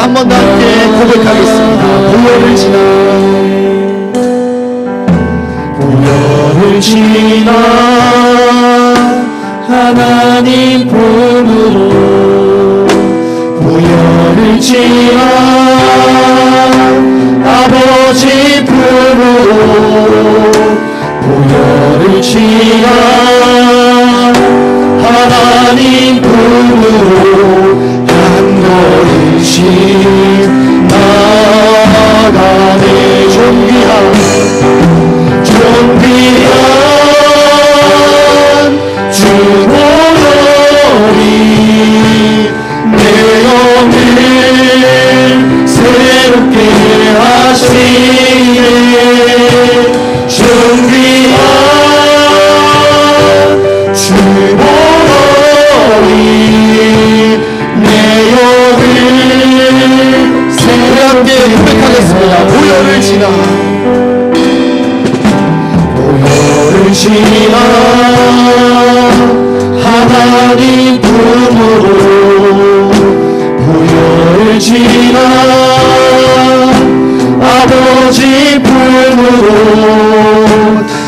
한 번 더 함께 고백하겠습니다. 보혈을 지나 보혈을 지나 하나님 품으로 보혈을 지나 아버지 품으로 보혈을 지나 하나님 품으로 한 걸음씩 나아가네. 존귀한 주 보혈이 내 영을 새롭게 하시네. 존귀한 주 보혈이 내 영을 새롭게 고백하겠습니다. 보혈을 지나 지나 하나님 품으로 보혈을 지나 아버지 품으로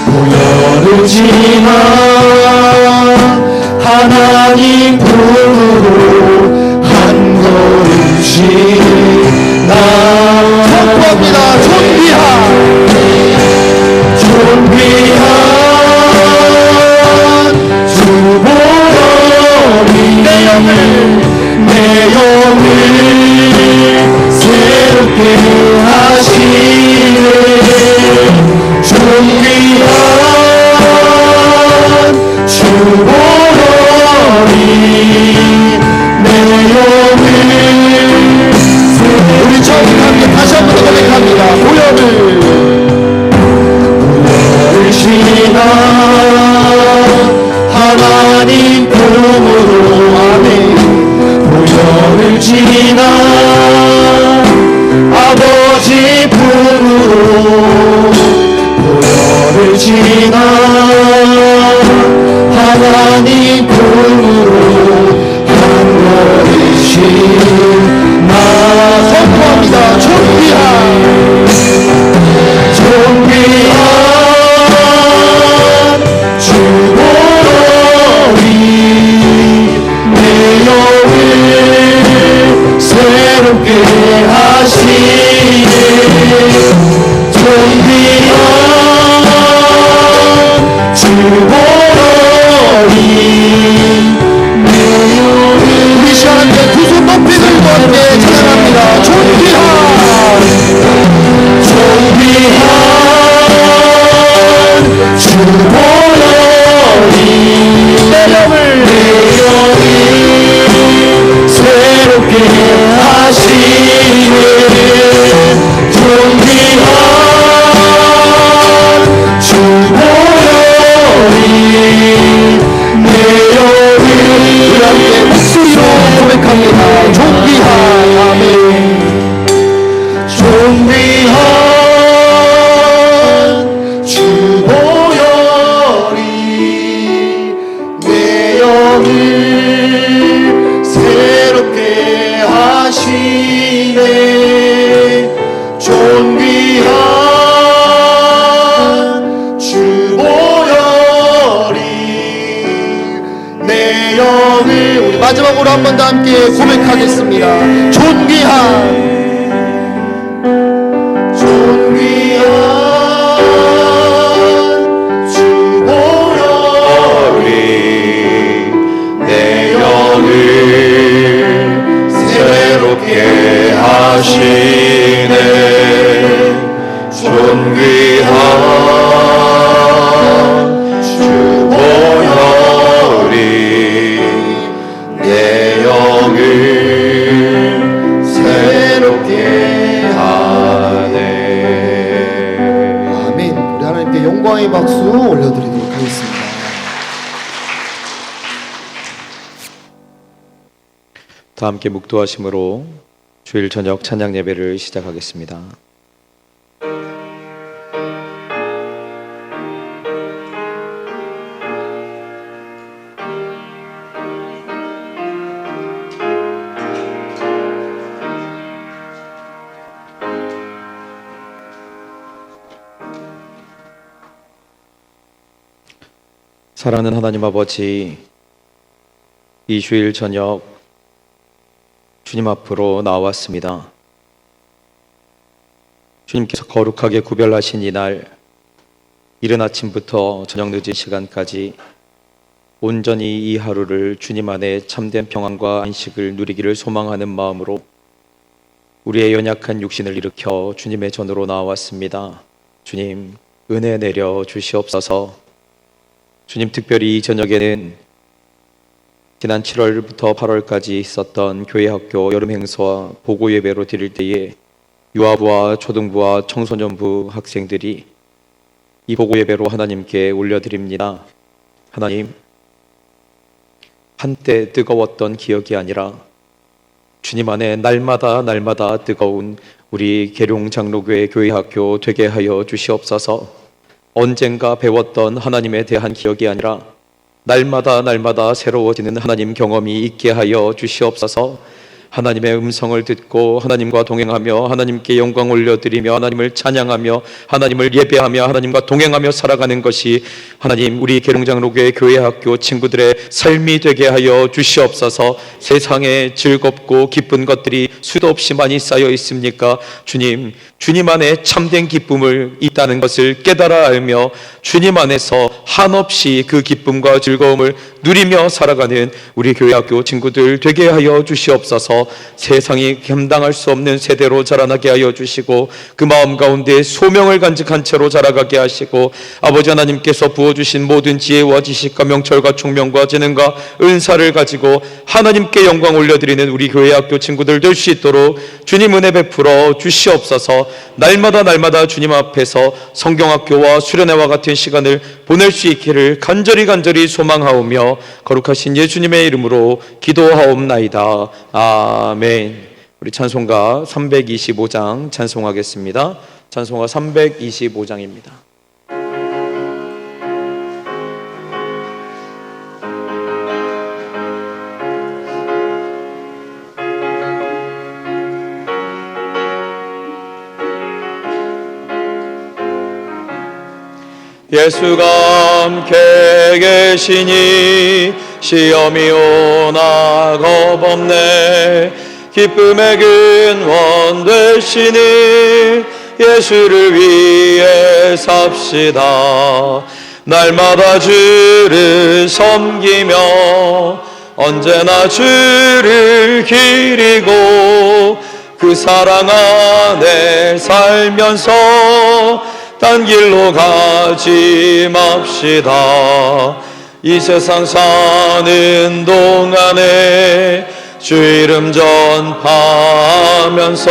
보혈을 지나 하나님 품으로 한 걸음씩 선포합니다. 존귀한 내 영을 새롭게 하시네. 존귀한 주 보혈이 내 영을 우리 처음 함께 다시 한번 고백합니다. 보혈을 지나 하나님 품으로 보혈을 지나 아버지 품으로 보혈을 지나 하나님 품으로 한 걸음씩 나 선포합니다. 존귀한 주 보혈이 내 영을 새롭게 하시네. 존귀한 주 보혈이 내 영을 우리 시간에 두 손 높이 들고 함께 찬양합니다. 존귀한 주 보혈이 내 영을 새롭게 하시네. 존귀한 주 보혈이 내 영을 우리 함께 목소리로 고백합니다. 존귀한 아멘. 존귀한 주 보혈이 내 영을 새롭게 하시네. 존귀한 주 보혈이 내 영을 우리 마지막으로 한 번 더 함께 고백하겠습니다. 존귀한 주 보혈이 내 영을 새롭게 하시네. 존귀한 주 보혈이 내 영을 새롭게 하네. 아멘. 우리 하나님께 영광의 박수 올려드리도록 하겠습니다. 다 함께 묵도하심으로 주일 저녁 찬양 예배를 시작하겠습니다. 사랑하는 하나님 아버지, 이 주일 저녁 주님 앞으로 나왔습니다. 주님께서 거룩하게 구별하신 이날, 이른 아침부터 저녁 늦은 시간까지 온전히 이 하루를 주님 안에 참된 평안과 안식을 누리기를 소망하는 마음으로 우리의 연약한 육신을 일으켜 주님의 전으로 나왔습니다. 주님, 은혜 내려 주시옵소서. 주님, 특별히 이 저녁에는 지난 7월부터 8월까지 있었던 교회학교 여름행사와 보고예배로 드릴 때에 유아부와 초등부와 청소년부 학생들이 이 보고예배로 하나님께 올려드립니다. 하나님, 한때 뜨거웠던 기억이 아니라 주님 안에 날마다 뜨거운 우리 계룡장로교회 교회학교 되게 하여 주시옵소서. 언젠가 배웠던 하나님에 대한 기억이 아니라 날마다 새로워지는 하나님 경험이 있게 하여 주시옵소서. 하나님의 음성을 듣고 하나님과 동행하며 하나님께 영광 올려드리며 하나님을 찬양하며 하나님을 예배하며 하나님과 동행하며 살아가는 것이 하나님 우리 계룡장로교회 교회학교 친구들의 삶이 되게 하여 주시옵소서. 세상에 즐겁고 기쁜 것들이 수도 없이 많이 쌓여 있습니까? 주님 안에 참된 기쁨을 있다는 것을 깨달아 알며 주님 안에서 한없이 그 기쁨과 즐거움을 누리며 살아가는 우리 교회학교 친구들 되게 하여 주시옵소서. 세상이 감당할 수 없는 세대로 자라나게 하여 주시고 그 마음 가운데 소명을 간직한 채로 자라가게 하시고 아버지 하나님께서 부어주신 모든 지혜와 지식과 명철과 총명과 재능과 은사를 가지고 하나님께 영광 올려드리는 우리 교회학교 친구들 될 수 있도록 주님 은혜 베풀어 주시옵소서. 날마다 주님 앞에서 성경학교와 수련회와 같은 시간을 보낼 수 있기를 간절히 소망하오며 거룩하신 예수님의 이름으로 기도하옵나이다. 아멘. 우리 찬송가 325장 찬송하겠습니다. 찬송가 325장입니다. 예수가 함께 계시니 시험이 오나 겁없네. 기쁨의 근원 되시니 예수를 위해 삽시다. 날마다 주를 섬기며 언제나 주를 기리고 그 사랑 안에 살면서 딴 길로 가지 맙시다. 이 세상 사는 동안에 주 이름 전파하면서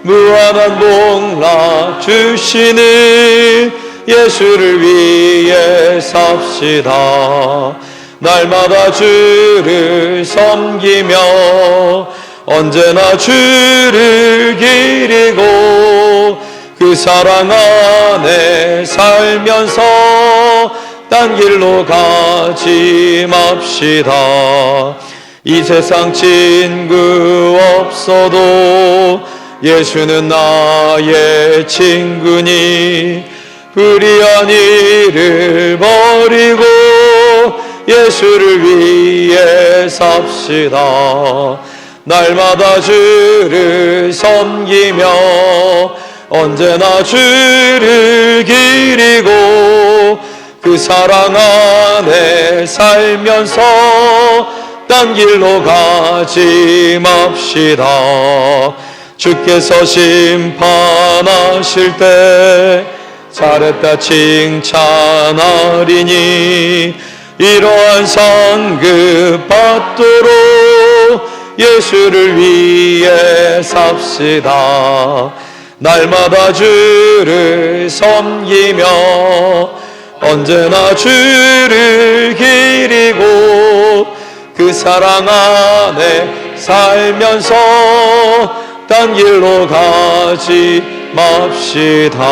무한한 복락 주시는 예수를 위해 삽시다. 날마다 주를 섬기며 언제나 주를 기리고 그 사랑 안에 살면서 딴 길로 가지 맙시다. 이 세상 친구 없어도 예수는 나의 친구니 불의한 일을 버리고 예수를 위해 삽시다. 날마다 주를 섬기며 언제나 주를 기리고 그 사랑 안에 살면서 딴 길로 가지 맙시다. 주께서 심판하실 때 잘했다 칭찬하리니 이러한 상급 받도록 예수를 위해 삽시다. 날마다 주를 섬기며 언제나 주를 기리고 그 사랑 안에 살면서 딴 길로 가지 맙시다.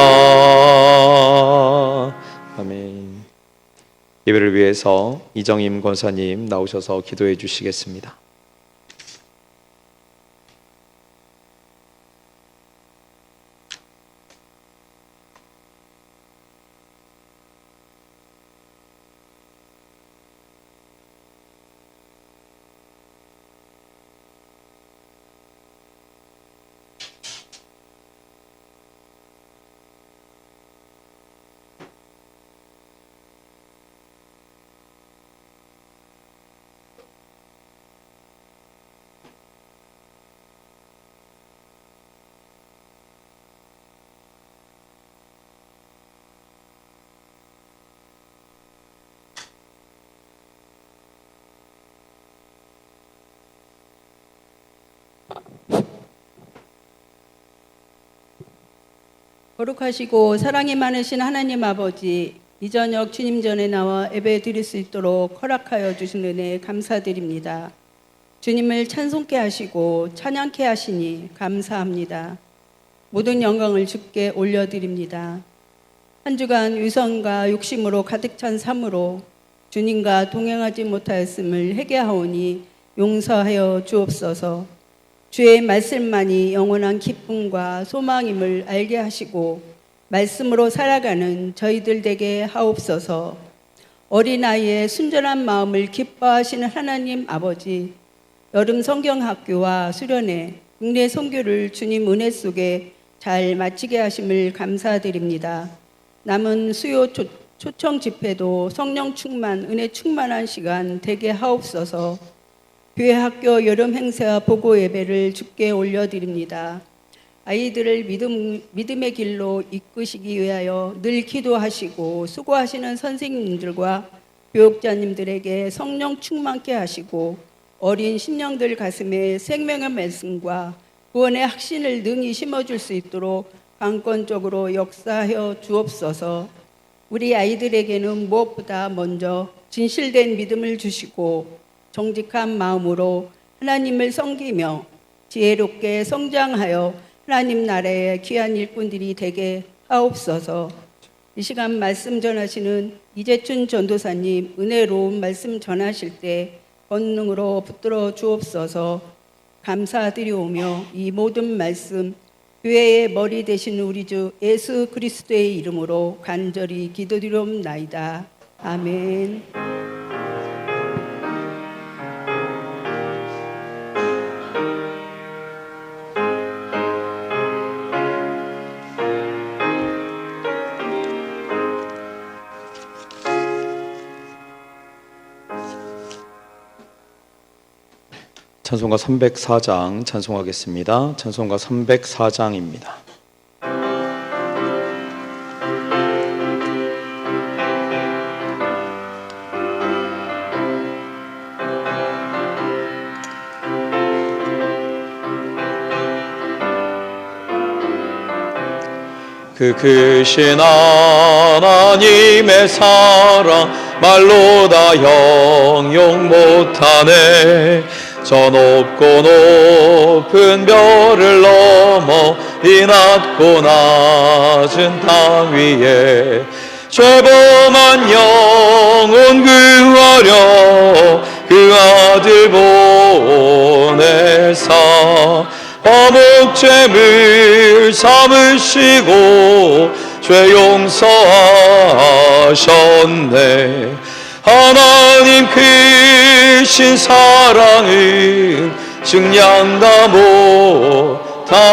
아멘. 예배를 위해서 이정임 권사님 나오셔서 기도해 주시겠습니다. 거룩하시고 사랑이 많으신 하나님 아버지, 이 저녁 주님 전에 나와 예배 드릴 수 있도록 허락하여 주신 은혜에 감사드립니다. 주님을 찬송케 하시고 찬양케 하시니 감사합니다. 모든 영광을 주께 올려드립니다. 한 주간 위선과 욕심으로 가득 찬 삶으로 주님과 동행하지 못하였음을 회개하오니 용서하여 주옵소서. 주의 말씀만이 영원한 기쁨과 소망임을 알게 하시고 말씀으로 살아가는 저희들 되게 하옵소서. 어린아이의 순전한 마음을 기뻐하시는 하나님 아버지, 여름 성경학교와 수련회, 국내 선교를 주님 은혜 속에 잘 마치게 하심을 감사드립니다. 남은 수요 초청 집회도 성령 충만, 은혜 충만한 시간 되게 하옵소서. 교회 학교 여름 행사와 보고 예배를 주께 올려드립니다. 아이들을 믿음의 길로 이끄시기 위하여 늘 기도하시고 수고하시는 선생님들과 교육자님들에게 성령 충만케 하시고 어린 심령들 가슴에 생명의 말씀과 구원의 확신을 능히 심어줄 수 있도록 강권적으로 역사하여 주옵소서. 우리 아이들에게는 무엇보다 먼저 진실된 믿음을 주시고 정직한 마음으로 하나님을 섬기며 지혜롭게 성장하여 하나님 나라의 귀한 일꾼들이 되게 하옵소서. 이 시간 말씀 전하시는 이재춘 전도사님 은혜로운 말씀 전하실 때 권능으로 붙들어 주옵소서. 감사드리오며 이 모든 말씀 교회의 머리 되신 우리 주 예수 그리스도의 이름으로 간절히 기도드리옵나이다. 아멘. 찬송가 304장 찬송하겠습니다. 찬송가 304장입니다. 그 크신 하나님의 사랑 말로 다 형용 못하네. 저 높고 높은 별을 넘어 이 낮고 낮은 땅 위에 죄범한 영혼 구하려 그 아들 보내사 화목제물 삼으시고 죄 용서하셨네. 하나님 크신 사랑은 증량다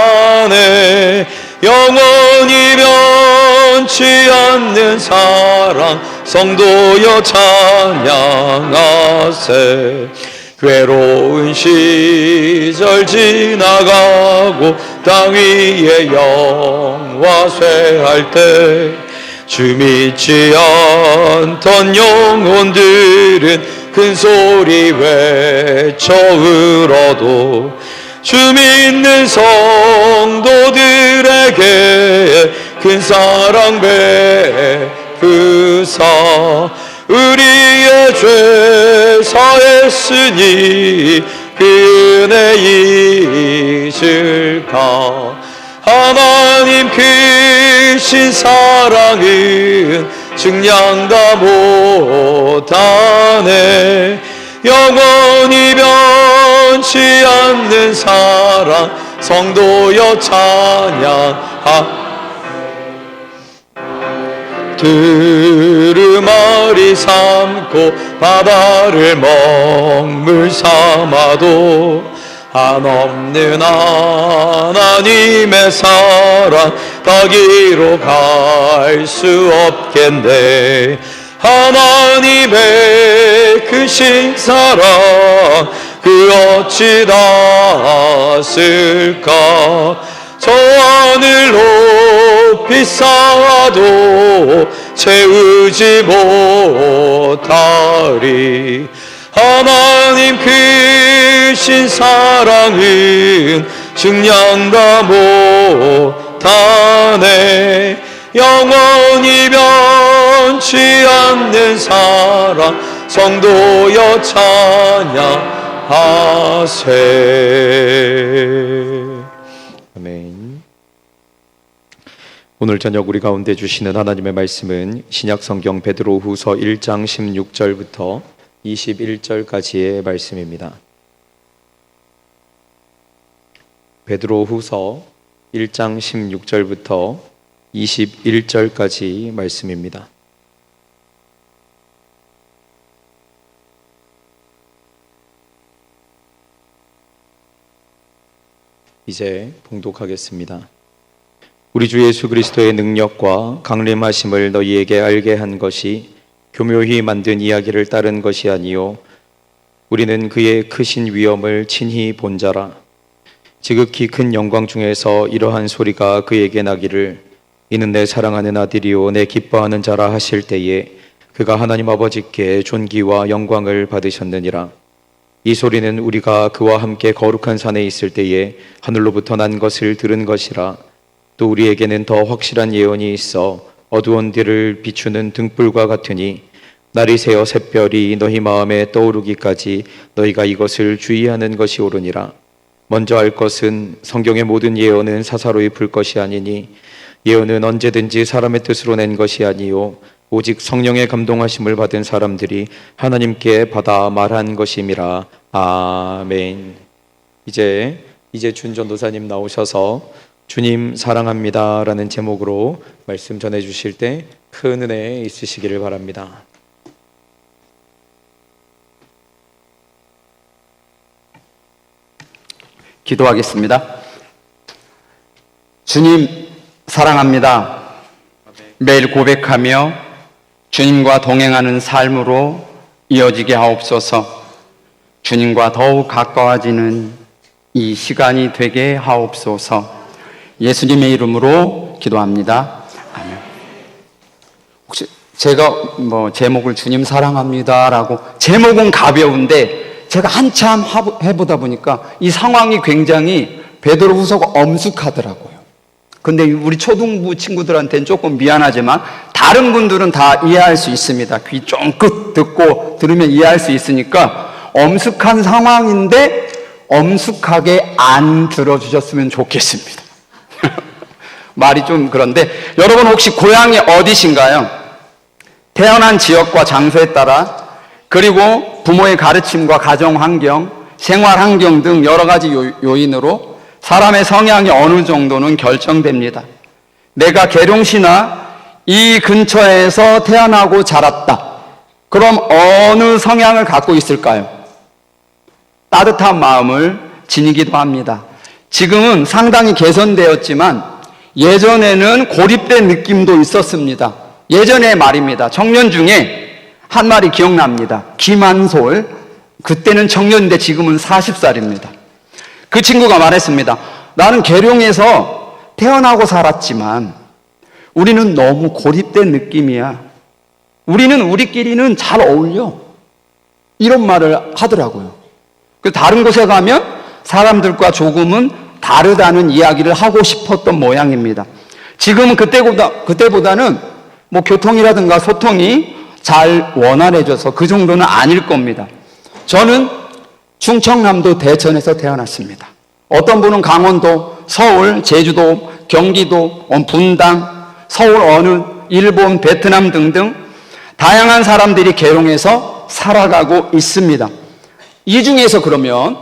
못하네. 영원히 변치 않는 사랑 성도여 찬양하세. 괴로운 시절 지나가고 땅 위에 영화 쇠할 때 주 믿지 않던 영혼들은 큰 소리 외쳐 울어도 주 믿는 성도들에게 큰 사랑 베푸사 우리의 죄 사했으니 그 은혜 잊을까. 하나님 크신 사랑은 증량다 못하네. 영원히 변치 않는 사랑 성도여 찬양하. 두루마리 삼고 바다를 먹물 삼아도 한없는 하나님의 사랑 닿기로 갈 수 없겠네. 하나님의 크신 사랑 그 어찌 닿았을까. 저 하늘 높이 쌓아도 채우지 못하리. 하나님 크신 사랑은 증량다 못하네. 영원히 변치 않는 사랑 성도여 찬양하세. 아멘. 오늘 저녁 우리 가운데 주시는 하나님의 말씀은 신약성경 베드로후서 1장 16절부터 21절까지의 말씀입니다. 베드로후서 1장 16절부터 21절까지 말씀입니다. 이제 봉독하겠습니다. 우리 주 예수 그리스도의 능력과 강림하심을 너희에게 알게 한 것이 교묘히 만든 이야기를 따른 것이 아니요 우리는 그의 크신 위엄을 친히 본 자라. 지극히 큰 영광 중에서 이러한 소리가 그에게 나기를 이는 내 사랑하는 아들이요 내 기뻐하는 자라 하실 때에 그가 하나님 아버지께 존귀와 영광을 받으셨느니라. 이 소리는 우리가 그와 함께 거룩한 산에 있을 때에 하늘로부터 난 것을 들은 것이라. 또 우리에게는 더 확실한 예언이 있어 어두운 데를 비추는 등불과 같으니 날이 새어 샛별이 너희 마음에 떠오르기까지 너희가 이것을 주의하는 것이 옳으니라. 먼저 알 것은 성경의 모든 예언은 사사로이 풀 것이 아니니 예언은 언제든지 사람의 뜻으로 낸 것이 아니요 오직 성령의 감동하심을 받은 사람들이 하나님께 받아 말한 것임이라. 아멘. 이제 이재춘 전도사님 나오셔서 주님 사랑합니다 라는 제목으로 말씀 전해주실 때 큰 은혜 있으시기를 바랍니다. 기도하겠습니다. 주님 사랑합니다. 매일 고백하며 주님과 동행하는 삶으로 이어지게 하옵소서. 주님과 더욱 가까워지는 이 시간이 되게 하옵소서. 예수님의 이름으로 기도합니다. 아멘. 혹시 제가 제목을 주님 사랑합니다라고 제목은 가벼운데 제가 한참 해보다 보니까 이 상황이 굉장히 베드로후서가 엄숙하더라고요. 근데 우리 초등부 친구들한테는 조금 미안하지만 다른 분들은 다 이해할 수 있습니다. 귀 쫑긋 듣고 들으면 이해할 수 있으니까 엄숙한 상황인데 엄숙하게 안 들어주셨으면 좋겠습니다. 말이 좀 그런데 여러분 혹시 고향이 어디신가요? 태어난 지역과 장소에 따라 그리고 부모의 가르침과 가정환경, 생활환경 등 여러 가지 요인으로 사람의 성향이 어느 정도는 결정됩니다. 내가 계룡시나 이 근처에서 태어나고 자랐다. 그럼 어느 성향을 갖고 있을까요? 따뜻한 마음을 지니기도 합니다. 지금은 상당히 개선되었지만 예전에는 고립된 느낌도 있었습니다. 예전의 말입니다. 청년 중에 한 말이 기억납니다. 김한솔, 그때는 청년인데 지금은 40살입니다. 그 친구가 말했습니다. 나는 계룡에서 태어나고 살았지만 우리는 너무 고립된 느낌이야. 우리는 우리끼리는 잘 어울려. 이런 말을 하더라고요. 다른 곳에 가면 사람들과 조금은 다르다는 이야기를 하고 싶었던 모양입니다. 지금은 그때보다는 교통이라든가 소통이 잘 원활해져서 그 정도는 아닐 겁니다. 저는 충청남도 대천에서 태어났습니다. 어떤 분은 강원도, 서울, 제주도, 경기도, 분당, 서울 어느, 일본, 베트남 등등 다양한 사람들이 계룡에서 살아가고 있습니다. 이 중에서 그러면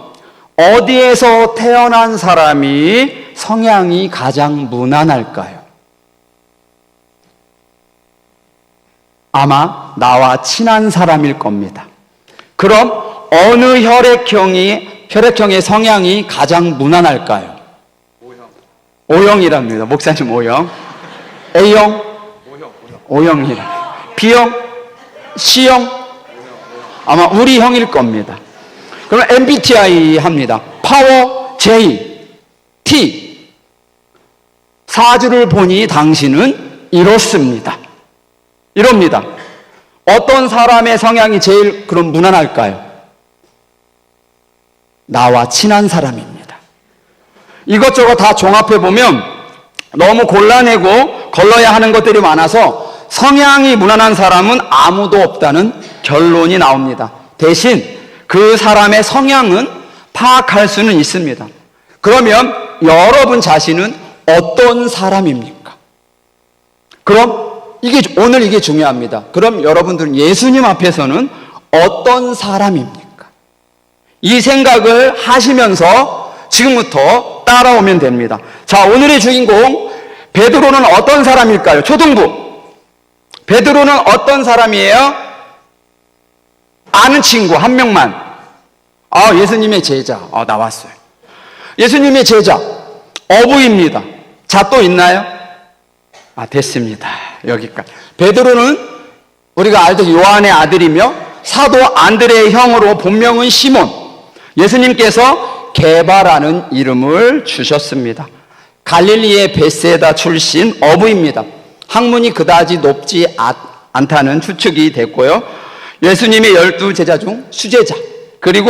어디에서 태어난 사람이 성향이 가장 무난할까요? 아마 나와 친한 사람일 겁니다. 그럼 어느 혈액형의 성향이 가장 무난할까요? O형이랍니다. 목사님 O형. A형? O형이라. B형? C형? 아마 우리 형일 겁니다. 그럼 MBTI 합니다. 파워 J, T. 사주를 보니 당신은 이렇습니다. 이럽니다. 어떤 사람의 성향이 제일 그럼 무난할까요? 나와 친한 사람입니다. 이것저것 다 종합해 보면 너무 골라내고 걸러야 하는 것들이 많아서 성향이 무난한 사람은 아무도 없다는 결론이 나옵니다. 대신 그 사람의 성향은 파악할 수는 있습니다. 그러면 여러분 자신은 어떤 사람입니까? 그럼 오늘 이게 중요합니다. 그럼 여러분들은 예수님 앞에서는 어떤 사람입니까? 이 생각을 하시면서 지금부터 따라오면 됩니다. 자, 오늘의 주인공 베드로는 어떤 사람일까요? 초등부. 베드로는 어떤 사람이에요? 아는 친구 한 명만. 예수님의 제자. 나왔어요. 예수님의 제자. 어부입니다. 자, 또 있나요? 됐습니다. 여기까지. 베드로는 우리가 알듯이 요한의 아들이며 사도 안드레의 형으로 본명은 시몬. 예수님께서 게바라는 이름을 주셨습니다. 갈릴리의 베세다 출신 어부입니다. 학문이 그다지 높지 않다는 추측이 됐고요. 예수님의 12제자 중 수제자, 그리고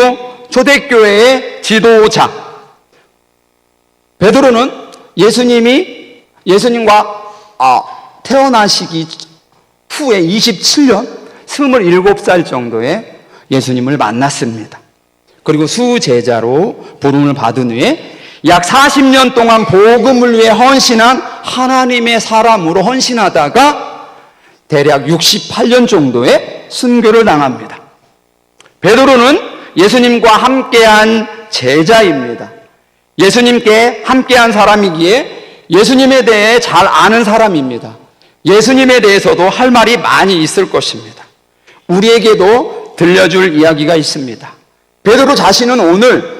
초대교회의 지도자. 베드로는 예수님과 태어나시기 후에 27년, 27살 정도에 예수님을 만났습니다. 그리고 수제자로 부름을 받은 후에 약 40년 동안 복음을 위해 헌신한 하나님의 사람으로 헌신하다가 대략 68년 정도의 순교를 당합니다. 베드로는 예수님과 함께한 제자입니다. 예수님께 함께한 사람이기에 예수님에 대해 잘 아는 사람입니다. 예수님에 대해서도 할 말이 많이 있을 것입니다. 우리에게도 들려줄 이야기가 있습니다. 베드로 자신은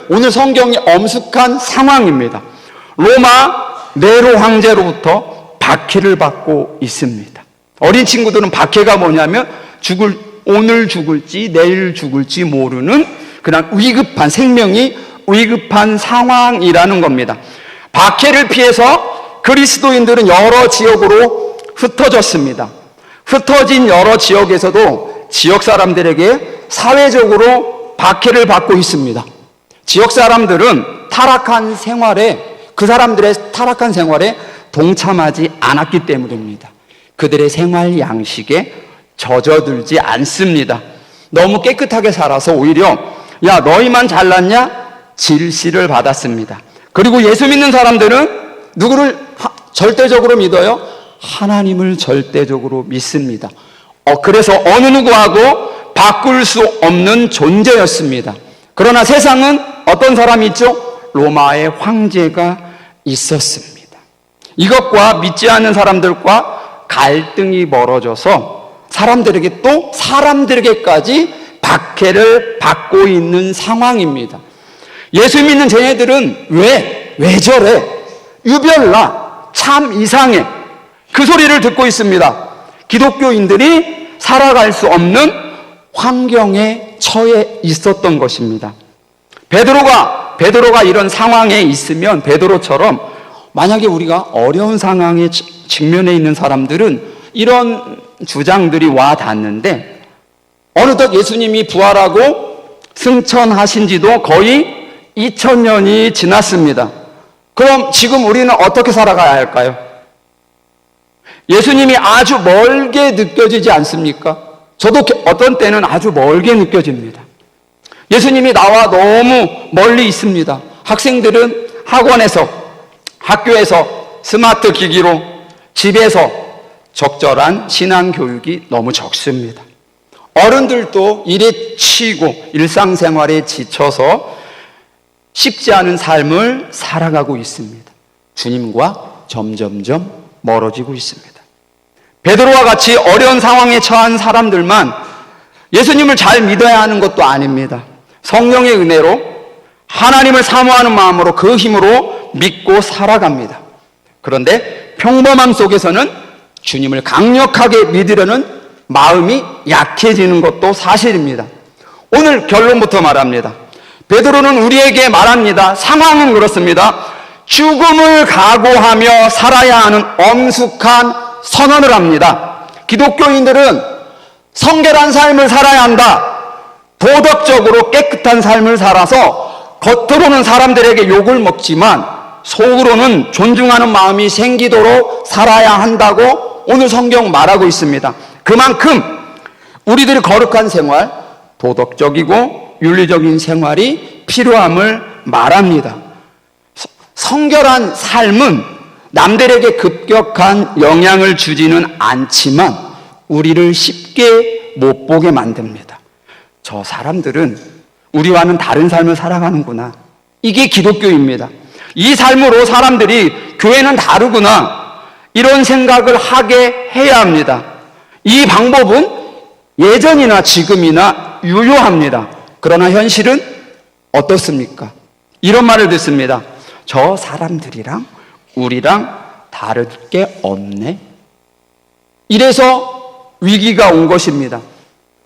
오늘 성경이 엄숙한 상황입니다. 로마 네로 황제로부터 박해를 받고 있습니다. 어린 친구들은 박해가 뭐냐면 오늘 죽을지 내일 죽을지 모르는 그냥 생명이 위급한 상황이라는 겁니다. 박해를 피해서 그리스도인들은 여러 지역으로 흩어졌습니다. 흩어진 여러 지역에서도 지역 사람들에게 사회적으로 박해를 받고 있습니다. 지역 사람들은 그 사람들의 타락한 생활에 동참하지 않았기 때문입니다. 그들의 생활 양식에 젖어들지 않습니다. 너무 깨끗하게 살아서 오히려 야, 너희만 잘났냐? 질시를 받았습니다. 그리고 예수 믿는 사람들은 누구를 절대적으로 믿어요? 하나님을 절대적으로 믿습니다. 그래서 어느 누구하고 바꿀 수 없는 존재였습니다. 그러나 세상은 어떤 사람이 있죠? 로마의 황제가 있었습니다. 이것과 믿지 않는 사람들과 갈등이 벌어져서 사람들에게까지 박해를 받고 있는 상황입니다. 예수 믿는 쟤네들은 왜 저래? 유별나? 참 이상해. 그 소리를 듣고 있습니다. 기독교인들이 살아갈 수 없는 환경에 처해 있었던 것입니다. 베드로가 이런 상황에 있으면 베드로처럼 만약에 우리가 어려운 상황에 직면해 있는 사람들은 이런 주장들이 와 닿는데 어느덧 예수님이 부활하고 승천하신 지도 거의 2000년이 지났습니다. 그럼 지금 우리는 어떻게 살아가야 할까요? 예수님이 아주 멀게 느껴지지 않습니까? 저도 어떤 때는 아주 멀게 느껴집니다. 예수님이 나와 너무 멀리 있습니다. 학생들은 학원에서, 학교에서 스마트 기기로, 집에서 적절한 신앙 교육이 너무 적습니다. 어른들도 일에 치이고 일상생활에 지쳐서 쉽지 않은 삶을 살아가고 있습니다. 주님과 점점점 멀어지고 있습니다. 베드로와 같이 어려운 상황에 처한 사람들만 예수님을 잘 믿어야 하는 것도 아닙니다. 성령의 은혜로 하나님을 사모하는 마음으로 그 힘으로 믿고 살아갑니다. 그런데 평범함 속에서는 주님을 강력하게 믿으려는 마음이 약해지는 것도 사실입니다. 오늘 결론부터 말합니다. 베드로는 우리에게 말합니다. 상황은 그렇습니다. 죽음을 각오하며 살아야 하는 엄숙한 선언을 합니다. 기독교인들은 성결한 삶을 살아야 한다. 도덕적으로 깨끗한 삶을 살아서 겉으로는 사람들에게 욕을 먹지만 속으로는 존중하는 마음이 생기도록 살아야 한다고 오늘 성경 말하고 있습니다. 그만큼 우리들의 거룩한 생활, 도덕적이고 윤리적인 생활이 필요함을 말합니다. 성결한 삶은 남들에게 급격한 영향을 주지는 않지만 우리를 쉽게 못 보게 만듭니다. 저 사람들은 우리와는 다른 삶을 살아가는구나. 이게 기독교입니다. 이 삶으로 사람들이 교회는 다르구나. 이런 생각을 하게 해야 합니다. 이 방법은 예전이나 지금이나 유효합니다. 그러나 현실은 어떻습니까? 이런 말을 듣습니다. 저 사람들이랑 우리랑 다를 게 없네. 이래서 위기가 온 것입니다.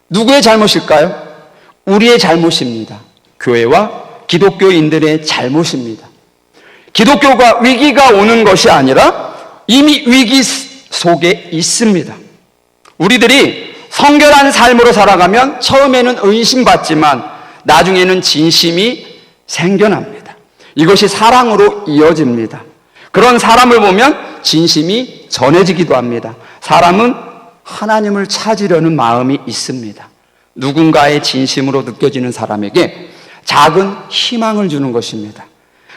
누구의 잘못일까요? 우리의 잘못입니다. 교회와 기독교인들의 잘못입니다. 기독교가 위기가 오는 것이 아니라 이미 위기 속에 있습니다. 우리들이 성결한 삶으로 살아가면 처음에는 의심받지만 나중에는 진심이 생겨납니다. 이것이 사랑으로 이어집니다. 그런 사람을 보면 진심이 전해지기도 합니다. 사람은 하나님을 찾으려는 마음이 있습니다. 누군가의 진심으로 느껴지는 사람에게 작은 희망을 주는 것입니다.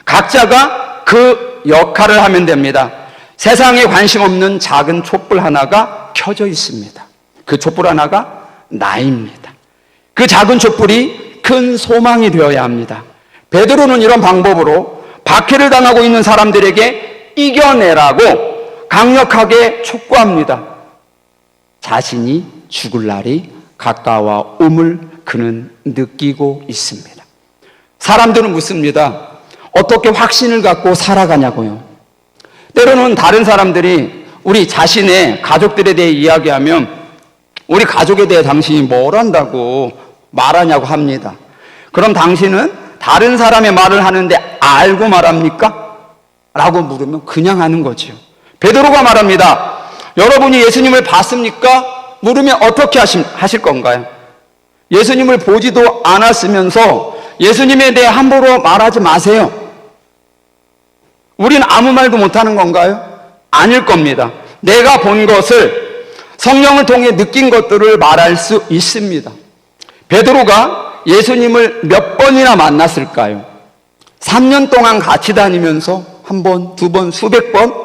각자가 그 역할을 하면 됩니다. 세상에 관심 없는 작은 촛불 하나가 켜져 있습니다. 그 촛불 하나가 나입니다. 그 작은 촛불이 큰 소망이 되어야 합니다. 베드로는 이런 방법으로 박해를 당하고 있는 사람들에게 이겨내라고 강력하게 촉구합니다. 자신이 죽을 날이 가까워옴을 그는 느끼고 있습니다. 사람들은 묻습니다. 어떻게 확신을 갖고 살아가냐고요. 때로는 다른 사람들이 우리 자신의 가족들에 대해 이야기하면 우리 가족에 대해 당신이 뭘 안다고 말하냐고 합니다. 그럼 당신은 다른 사람의 말을 하는데 알고 말합니까? 라고 물으면 그냥 하는 거죠. 베드로가 말합니다. 여러분이 예수님을 봤습니까? 물으면 어떻게 하실 건가요? 예수님을 보지도 않았으면서 예수님에 대해 함부로 말하지 마세요. 우리는 아무 말도 못하는 건가요? 아닐 겁니다. 내가 본 것을 성령을 통해 느낀 것들을 말할 수 있습니다. 베드로가 예수님을 몇 번이나 만났을까요? 3년 동안 같이 다니면서 한 번, 두 번, 수백 번,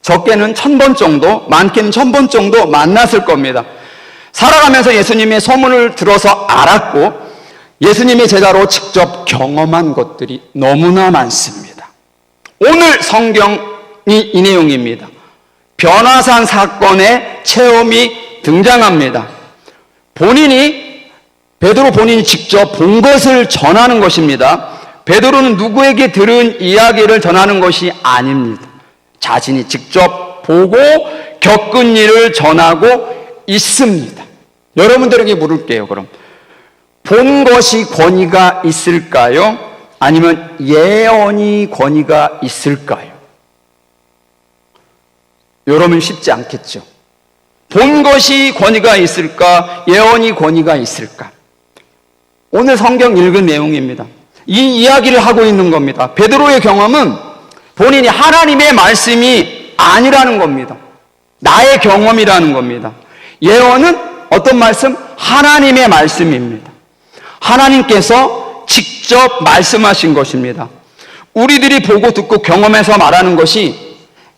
적게는 1000번 정도, 많게는 1000번 정도 만났을 겁니다. 살아가면서 예수님의 소문을 들어서 알았고 예수님의 제자로 직접 경험한 것들이 너무나 많습니다. 오늘 성경이 이 내용입니다. 변화산 사건의 체험이 등장합니다. 베드로 본인이 직접 본 것을 전하는 것입니다. 베드로는 누구에게 들은 이야기를 전하는 것이 아닙니다. 자신이 직접 보고 겪은 일을 전하고 있습니다. 여러분들에게 물을게요, 그럼. 본 것이 권위가 있을까요? 아니면 예언이 권위가 있을까요? 여러분 쉽지 않겠죠. 본 것이 권위가 있을까? 예언이 권위가 있을까? 오늘 성경 읽은 내용입니다. 이 이야기를 하고 있는 겁니다. 베드로의 경험은 본인이 하나님의 말씀이 아니라는 겁니다. 나의 경험이라는 겁니다. 예언은 어떤 말씀? 하나님의 말씀입니다. 하나님께서 직접 말씀하신 것입니다. 우리들이 보고 듣고 경험해서 말하는 것이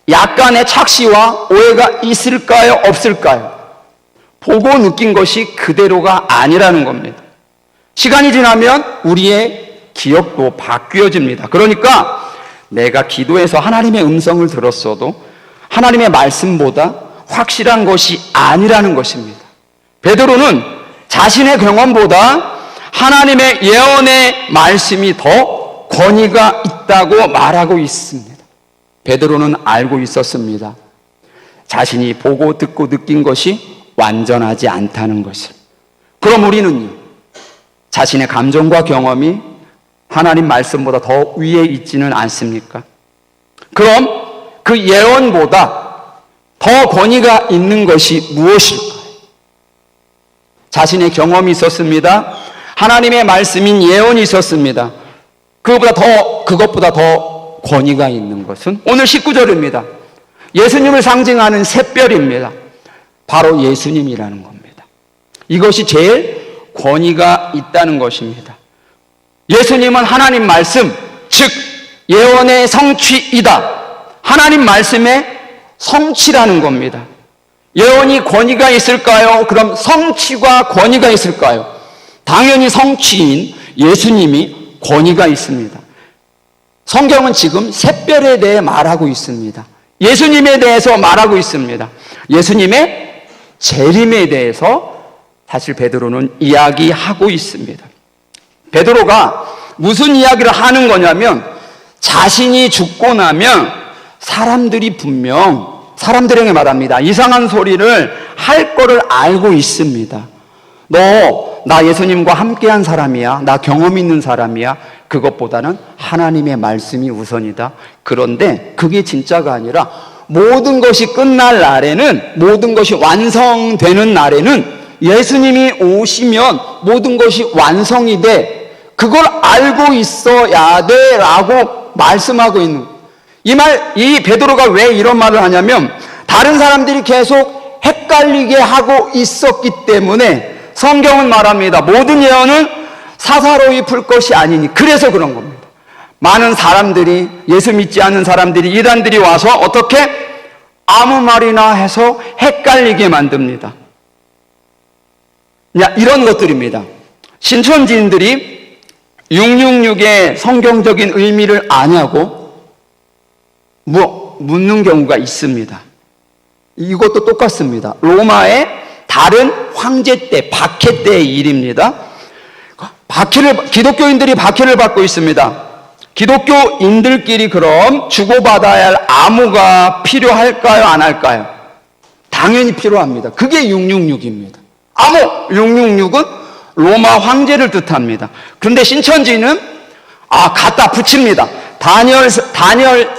약간의 착시와 오해가 있을까요? 없을까요? 보고 느낀 것이 그대로가 아니라는 겁니다. 시간이 지나면 우리의 기억도 바뀌어집니다. 그러니까 내가 기도해서 하나님의 음성을 들었어도 하나님의 말씀보다 확실한 것이 아니라는 것입니다. 베드로는 자신의 경험보다 하나님의 예언의 말씀이 더 권위가 있다고 말하고 있습니다. 베드로는 알고 있었습니다. 자신이 보고 듣고 느낀 것이 완전하지 않다는 것을. 그럼 우리는요, 자신의 감정과 경험이 하나님 말씀보다 더 위에 있지는 않습니까? 그럼 그 예언보다 더 권위가 있는 것이 무엇일까요? 자신의 경험이 있었습니다. 하나님의 말씀인 예언이 있었습니다. 그것보다 더 권위가 있는 것은 오늘 19절입니다. 예수님을 상징하는 샛별입니다. 바로 예수님이라는 겁니다. 이것이 제일 권위가 있다는 것입니다. 예수님은 하나님 말씀, 즉 예언의 성취이다. 하나님 말씀의 성취라는 겁니다. 예언이 권위가 있을까요? 그럼 성취가 권위가 있을까요? 당연히 성취인 예수님이 권위가 있습니다. 성경은 지금 샛별에 대해 말하고 있습니다. 예수님에 대해서 말하고 있습니다. 예수님의 재림에 대해서 사실 베드로는 이야기하고 있습니다. 베드로가 무슨 이야기를 하는 거냐면 자신이 죽고 나면 사람들에게 말합니다. 이상한 소리를 할 거를 알고 있습니다. 너 나 예수님과 함께한 사람이야. 나 경험 있는 사람이야. 그것보다는 하나님의 말씀이 우선이다. 그런데 그게 진짜가 아니라 모든 것이 끝날 날에는, 모든 것이 완성되는 날에는 예수님이 오시면 모든 것이 완성이 돼. 그걸 알고 있어야 돼 라고 말씀하고 있는 거예요. 이 베드로가 왜 이런 말을 하냐면 다른 사람들이 계속 헷갈리게 하고 있었기 때문에 성경은 말합니다. 모든 예언은 사사로이 풀 것이 아니니. 그래서 그런 겁니다. 많은 사람들이, 예수 믿지 않는 사람들이, 이단들이 와서 어떻게 아무 말이나 해서 헷갈리게 만듭니다. 이런 것들입니다. 신천지인들이 666의 성경적인 의미를 아냐고 묻는 경우가 있습니다. 이것도 똑같습니다. 로마의 다른 황제 때, 박해 때의 일입니다. 기독교인들이 박해를 받고 있습니다. 기독교인들끼리 그럼 주고받아야 할 암호가 필요할까요? 안 할까요? 당연히 필요합니다. 그게 666입니다. 암호 666은 로마 황제를 뜻합니다. 그런데 신천지는 갖다 붙입니다.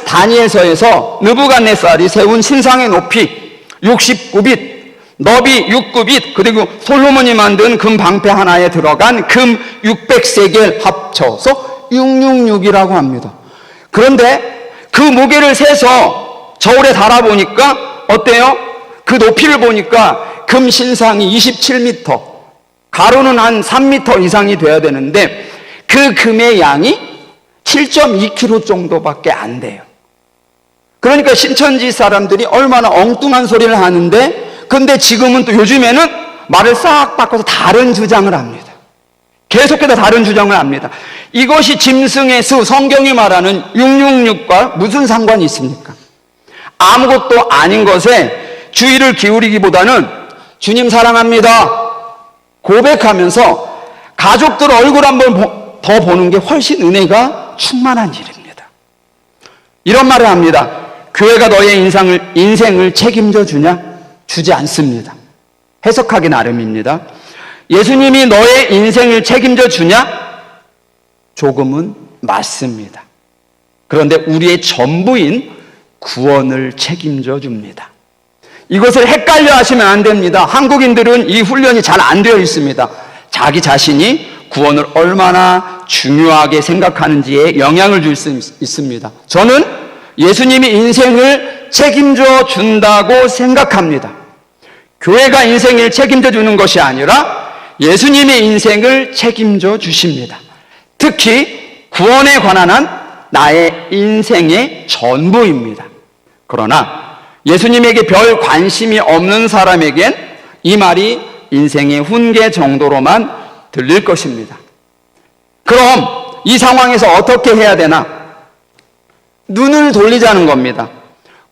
다니엘서에서 느부갓네살이 세운 신상의 높이 69빛, 너비 6구빗, 그리고 솔로몬이 만든 금 방패 하나에 들어간 금 600세겔 합쳐서 666이라고 합니다. 그런데 그 무게를 세서 저울에 달아보니까 어때요? 그 높이를 보니까 금 신상이 27m, 가로는 한 3m 이상이 돼야 되는데 그 금의 양이 7.2kg 정도밖에 안 돼요. 그러니까 신천지 사람들이 얼마나 엉뚱한 소리를 하는데, 근데 지금은 또 요즘에는 말을 싹 바꿔서 다른 주장을 합니다. 계속해서 다른 주장을 합니다. 이것이 짐승의 수, 성경이 말하는 666과 무슨 상관이 있습니까? 아무것도 아닌 것에 주의를 기울이기보다는 주님 사랑합니다 고백하면서 가족들 얼굴 한번 더 보는 게 훨씬 은혜가 충만한 일입니다. 이런 말을 합니다. 교회가 너의 인생을 책임져 주냐? 주지 않습니다. 해석하기 나름입니다. 예수님이 너의 인생을 책임져 주냐? 조금은 맞습니다. 그런데 우리의 전부인 구원을 책임져 줍니다. 이것을 헷갈려 하시면 안 됩니다. 한국인들은 이 훈련이 잘 안 되어 있습니다. 자기 자신이 구원을 얼마나 중요하게 생각하는지에 영향을 줄 수 있습니다. 저는 예수님이 인생을 책임져 준다고 생각합니다. 교회가 인생을 책임져 주는 것이 아니라 예수님의 인생을 책임져 주십니다. 특히 구원에 관한 한 나의 인생의 전부입니다. 그러나 예수님에게 별 관심이 없는 사람에겐 이 말이 인생의 훈계 정도로만 들릴 것입니다. 그럼 이 상황에서 어떻게 해야 되나? 눈을 돌리자는 겁니다.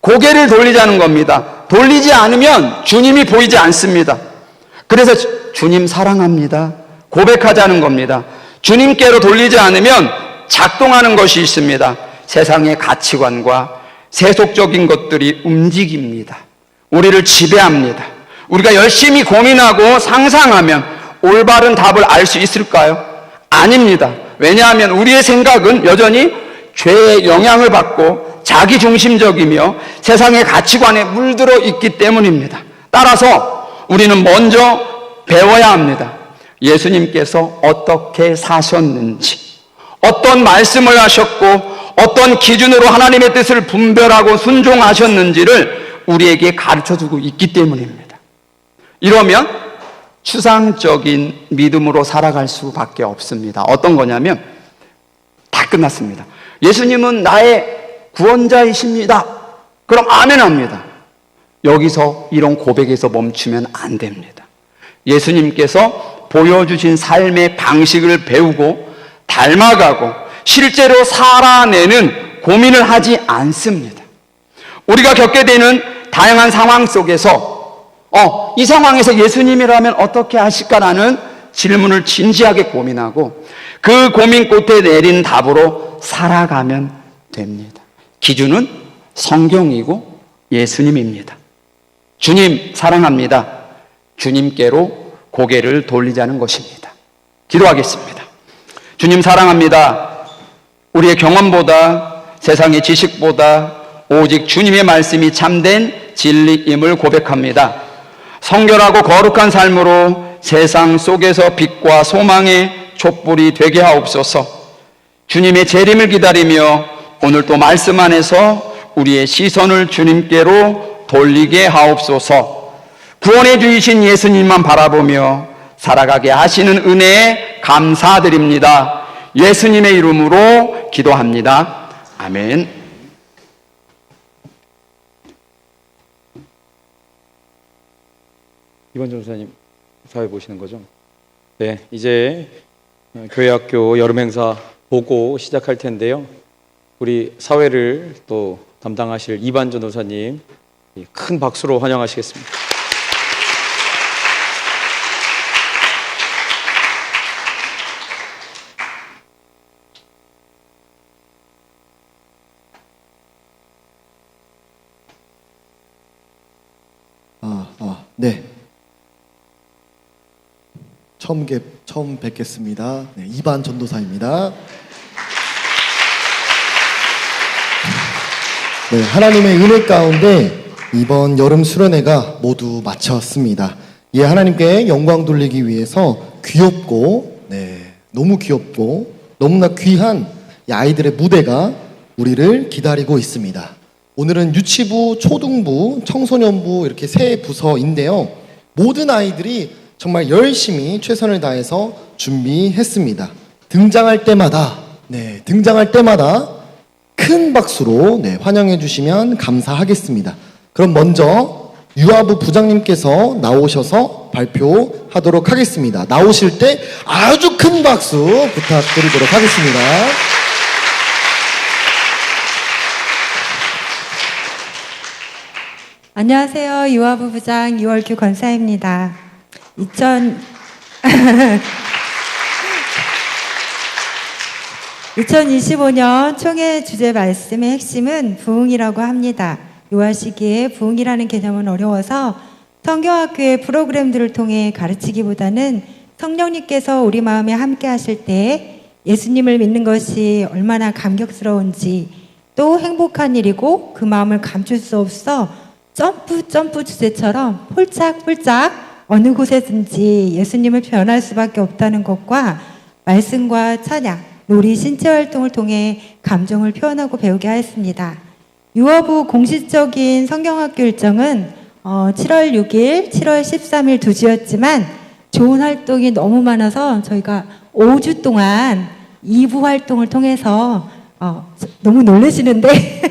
고개를 돌리자는 겁니다. 돌리지 않으면 주님이 보이지 않습니다. 그래서 주님 사랑합니다 고백하자는 겁니다. 주님께로 돌리지 않으면 작동하는 것이 있습니다. 세상의 가치관과 세속적인 것들이 움직입니다. 우리를 지배합니다. 우리가 열심히 고민하고 상상하면 올바른 답을 알 수 있을까요? 아닙니다. 왜냐하면 우리의 생각은 여전히 죄의 영향을 받고 자기중심적이며 세상의 가치관에 물들어 있기 때문입니다. 따라서 우리는 먼저 배워야 합니다. 예수님께서 어떻게 사셨는지, 어떤 말씀을 하셨고 어떤 기준으로 하나님의 뜻을 분별하고 순종하셨는지를 우리에게 가르쳐주고 있기 때문입니다. 이러면 추상적인 믿음으로 살아갈 수밖에 없습니다. 어떤 거냐면 다 끝났습니다. 예수님은 나의 구원자이십니다. 그럼 아멘 합니다. 여기서 이런 고백에서 멈추면 안 됩니다. 예수님께서 보여주신 삶의 방식을 배우고 닮아가고 실제로 살아내는 고민을 하지 않습니다. 우리가 겪게 되는 다양한 상황 속에서 이 상황에서 예수님이라면 어떻게 하실까라는 질문을 진지하게 고민하고 그 고민 끝에 내린 답으로 살아가면 됩니다. 기준은 성경이고 예수님입니다. 주님 사랑합니다. 주님께로 고개를 돌리자는 것입니다. 기도하겠습니다. 주님 사랑합니다. 우리의 경험보다 세상의 지식보다 오직 주님의 말씀이 참된 진리임을 고백합니다. 성결하고 거룩한 삶으로 세상 속에서 빛과 소망의 촛불이 되게 하옵소서. 주님의 재림을 기다리며 오늘 또 말씀 안에서 우리의 시선을 주님께로 돌리게 하옵소서. 구원해 주신 예수님만 바라보며 살아가게 하시는 은혜에 감사드립니다. 예수님의 이름으로 기도합니다. 아멘. 이번 전사님 사회 보시는 거죠? 네, 이제 교회학교 여름행사 보고 시작할 텐데요. 우리 사회를 또 담당하실 이반 전도사님 큰 박수로 환영하시겠습니다. 네. 처음 뵙겠습니다. 네, 이반 전도사입니다. 네, 하나님의 은혜 가운데 이번 여름 수련회가 모두 마쳤습니다. 예, 하나님께 영광 돌리기 위해서 귀엽고, 너무 귀엽고 너무나 귀한 이 아이들의 무대가 우리를 기다리고 있습니다. 오늘은 유치부, 초등부, 청소년부 이렇게 세 부서인데요. 모든 아이들이 정말 열심히 최선을 다해서 준비했습니다. 등장할 때마다 큰 박수로 환영해 주시면 감사하겠습니다. 그럼 먼저 유아부 부장님께서 나오셔서 발표하도록 하겠습니다. 나오실 때 아주 큰 박수 부탁드리도록 하겠습니다. 안녕하세요. 유아부 부장 유월규 권사입니다. 2025년 총회 주제 말씀의 핵심은 부흥이라고 합니다. 요한 시기에 부흥이라는 개념은 어려워서 성경학교의 프로그램들을 통해 가르치기보다는 성령님께서 우리 마음에 함께 하실 때 예수님을 믿는 것이 얼마나 감격스러운지 또 행복한 일이고 그 마음을 감출 수 없어 점프 주제처럼 폴짝폴짝 어느 곳에든지 예수님을 표현할 수밖에 없다는 것과 말씀과 찬양, 놀이, 신체 활동을 통해 감정을 표현하고 배우게 하였습니다. 유어부 공식적인 성경학교 일정은 7월 6일, 7월 13일 두 주였지만 좋은 활동이 너무 많아서 저희가 5주 동안 2부 활동을 통해서 너무 놀라시는데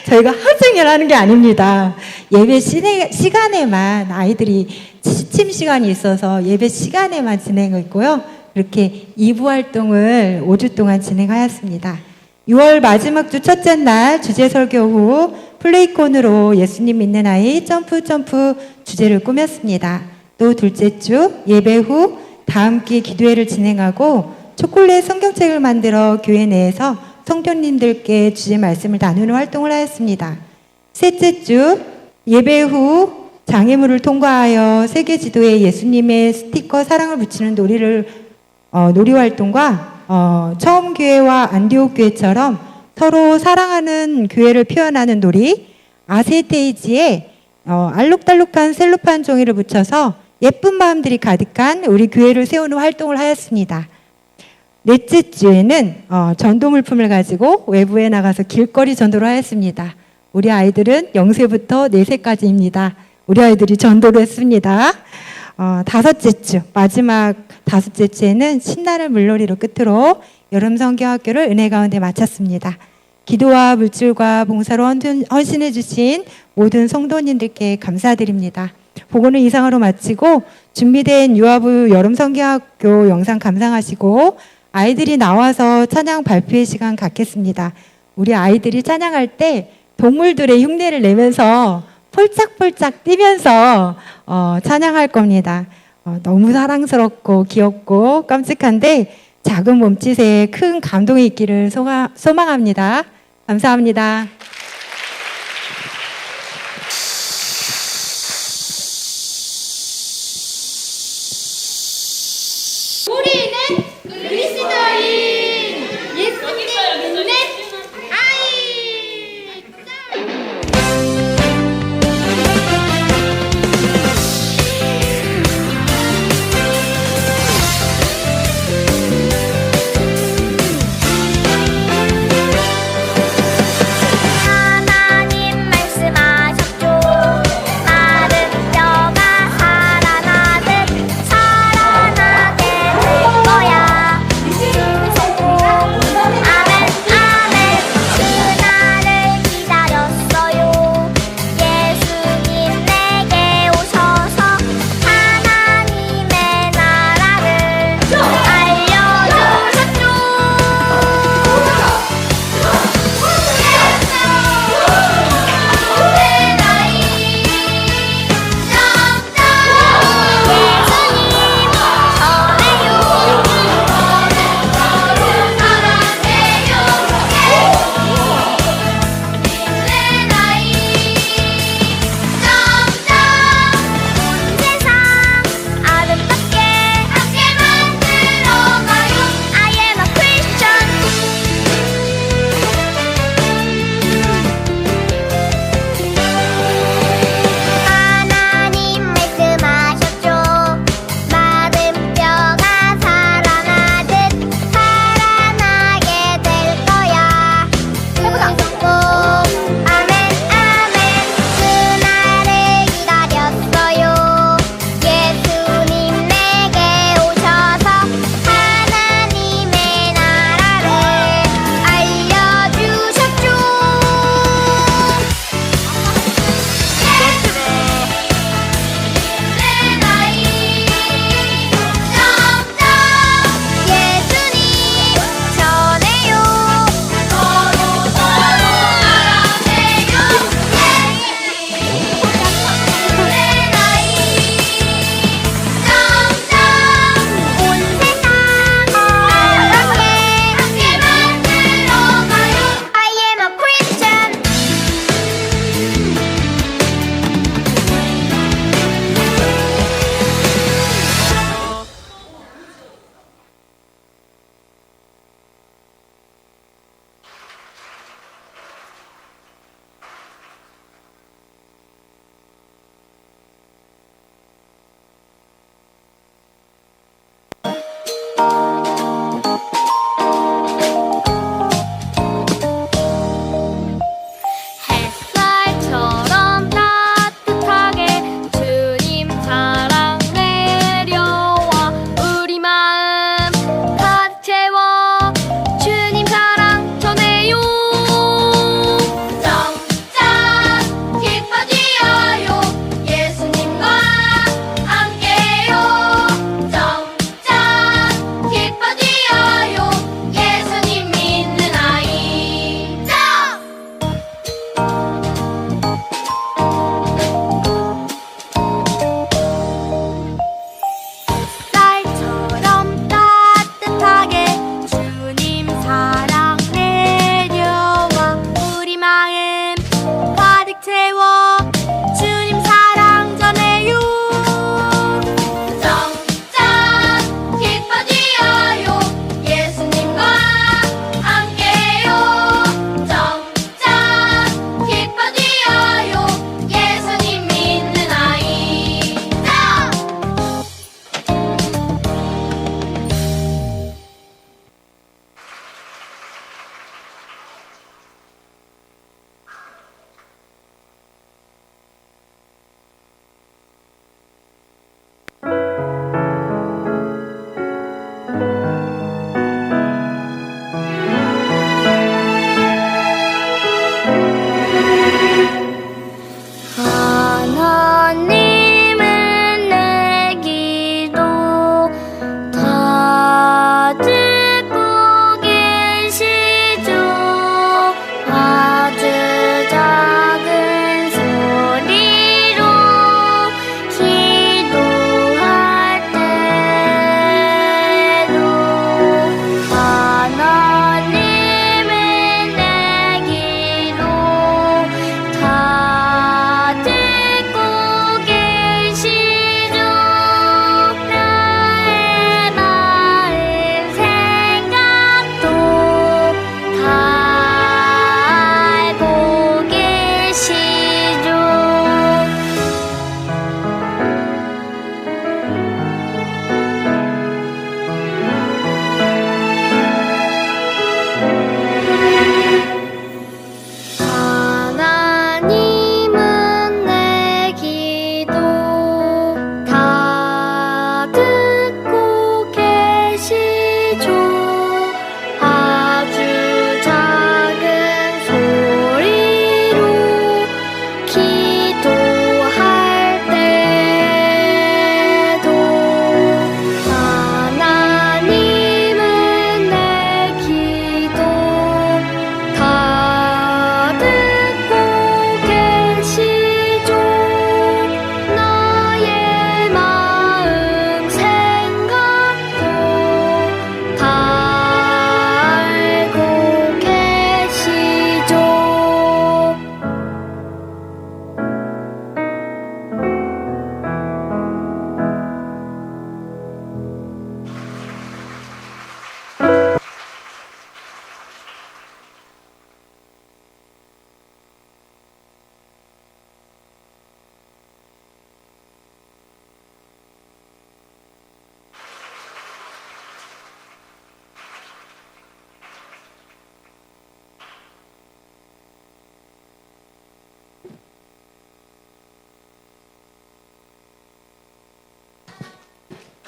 저희가 하루 종일 하는 게 아닙니다. 예배 시간에만 아이들이 취침 시간이 있어서 예배 시간에만 진행했고요. 그렇게 2부 활동을 5주 동안 진행하였습니다. 6월 마지막 주 첫째 날 주제 설교 후 플레이콘으로 예수님 믿는 아이 점프 주제를 꾸몄습니다. 또 둘째 주 예배 후 다함께 기도회를 진행하고 초콜릿 성경책을 만들어 교회 내에서 성도님들께 주제 말씀을 나누는 활동을 하였습니다. 셋째 주 예배 후 장애물을 통과하여 세계 지도에 예수님의 스티커 사랑을 붙이는 놀이 활동과 처음 교회와 안디옥 교회처럼 서로 사랑하는 교회를 표현하는 놀이, 아세테이지에 알록달록한 셀로판 종이를 붙여서 예쁜 마음들이 가득한 우리 교회를 세우는 활동을 하였습니다. 넷째 주에는 전도 물품을 가지고 외부에 나가서 길거리 전도를 하였습니다. 우리 아이들은 0세부터 4세까지입니다. 우리 아이들이 전도를 했습니다. 다섯째 주, 마지막 다섯째 주에는 신나는 물놀이로 끝으로 여름 성경학교를 은혜 가운데 마쳤습니다. 기도와 물질과 봉사로 헌신해 주신 모든 성도님들께 감사드립니다. 보고는 이상으로 마치고 준비된 유아부 여름 성경학교 영상 감상하시고 아이들이 나와서 찬양 발표의 시간 갖겠습니다. 우리 아이들이 찬양할 때 동물들의 흉내를 내면서 폴짝폴짝 뛰면서 찬양할 겁니다. 너무 사랑스럽고 귀엽고 깜찍한데 작은 몸짓에 큰 감동이 있기를 소망합니다. 감사합니다. 우리는 그리스도인 예수님 믿는 아이.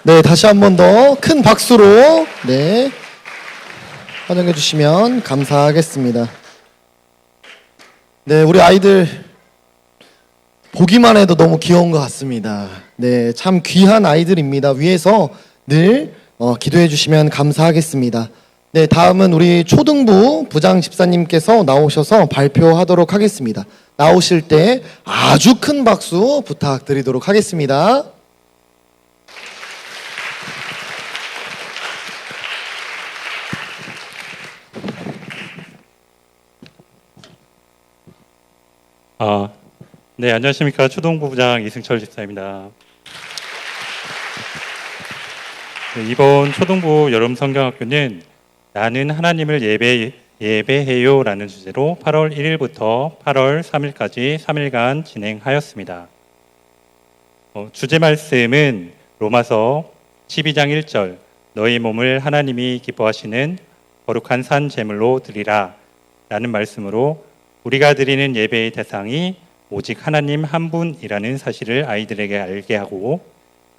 네, 다시 한 번 더 큰 박수로 네 환영해 주시면 감사하겠습니다. 네, 우리 아이들 보기만 해도 너무 귀여운 것 같습니다. 네, 참 귀한 아이들입니다. 위에서 늘 기도해 주시면 감사하겠습니다. 네, 다음은 우리 초등부 부장 집사님께서 나오셔서 발표하도록 하겠습니다. 나오실 때 아주 큰 박수 부탁드리도록 하겠습니다. 네, 안녕하십니까. 초등부 부장 이승철 집사입니다. 네, 이번 초등부 여름 성경학교는 나는 하나님을 예배해요 라는 주제로 8월 1일부터 8월 3일까지 3일간 진행하였습니다. 주제 말씀은 로마서 12장 1절 너희 몸을 하나님이 기뻐하시는 거룩한 산 제물로 드리라 라는 말씀으로 우리가 드리는 예배의 대상이 오직 하나님 한 분이라는 사실을 아이들에게 알게 하고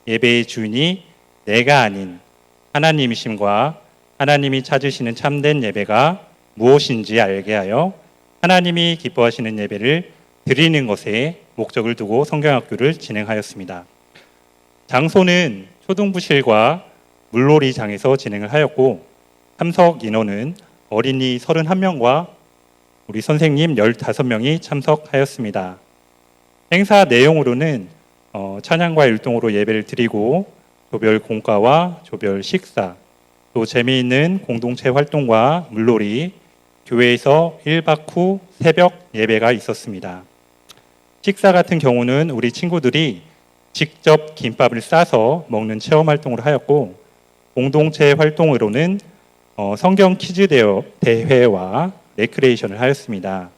예배의 주인이 내가 아닌 하나님이심과 하나님이 찾으시는 참된 예배가 무엇인지 알게 하여 하나님이 기뻐하시는 예배를 드리는 것에 목적을 두고 성경학교를 진행하였습니다. 장소는 초등부실과 물놀이장에서 진행을 하였고 참석 인원은 어린이 31명과 우리 선생님 15명이 참석하였습니다. 행사 내용으로는 찬양과 율동으로 예배를 드리고 조별 공과와 조별 식사, 또 재미있는 공동체 활동과 물놀이, 교회에서 1박 후 새벽 예배가 있었습니다. 식사 같은 경우는 우리 친구들이 직접 김밥을 싸서 먹는 체험 활동을 하였고 공동체 활동으로는 성경 퀴즈 대회와 레크레이션을 하였습니다.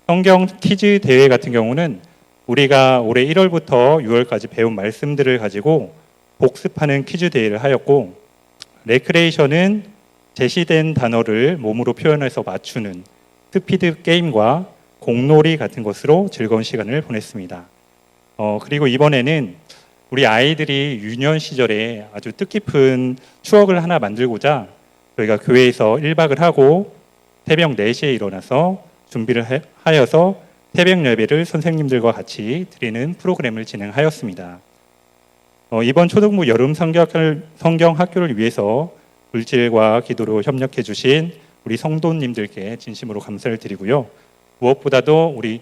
성경 퀴즈 대회 같은 경우는 우리가 올해 1월부터 6월까지 배운 말씀들을 가지고 복습하는 퀴즈 대회를 하였고 레크레이션은 제시된 단어를 몸으로 표현해서 맞추는 스피드 게임과 공놀이 같은 것으로 즐거운 시간을 보냈습니다. 그리고 이번에는 우리 아이들이 유년 시절에 아주 뜻깊은 추억을 하나 만들고자 저희가 교회에서 1박을 하고 새벽 4시에 일어나서 준비를 하여서 새벽 예배를 선생님들과 같이 드리는 프로그램을 진행하였습니다. 이번 초등부 여름 성경학교를 위해서 물질과 기도로 협력해 주신 우리 성도님들께 진심으로 감사를 드리고요. 무엇보다도 우리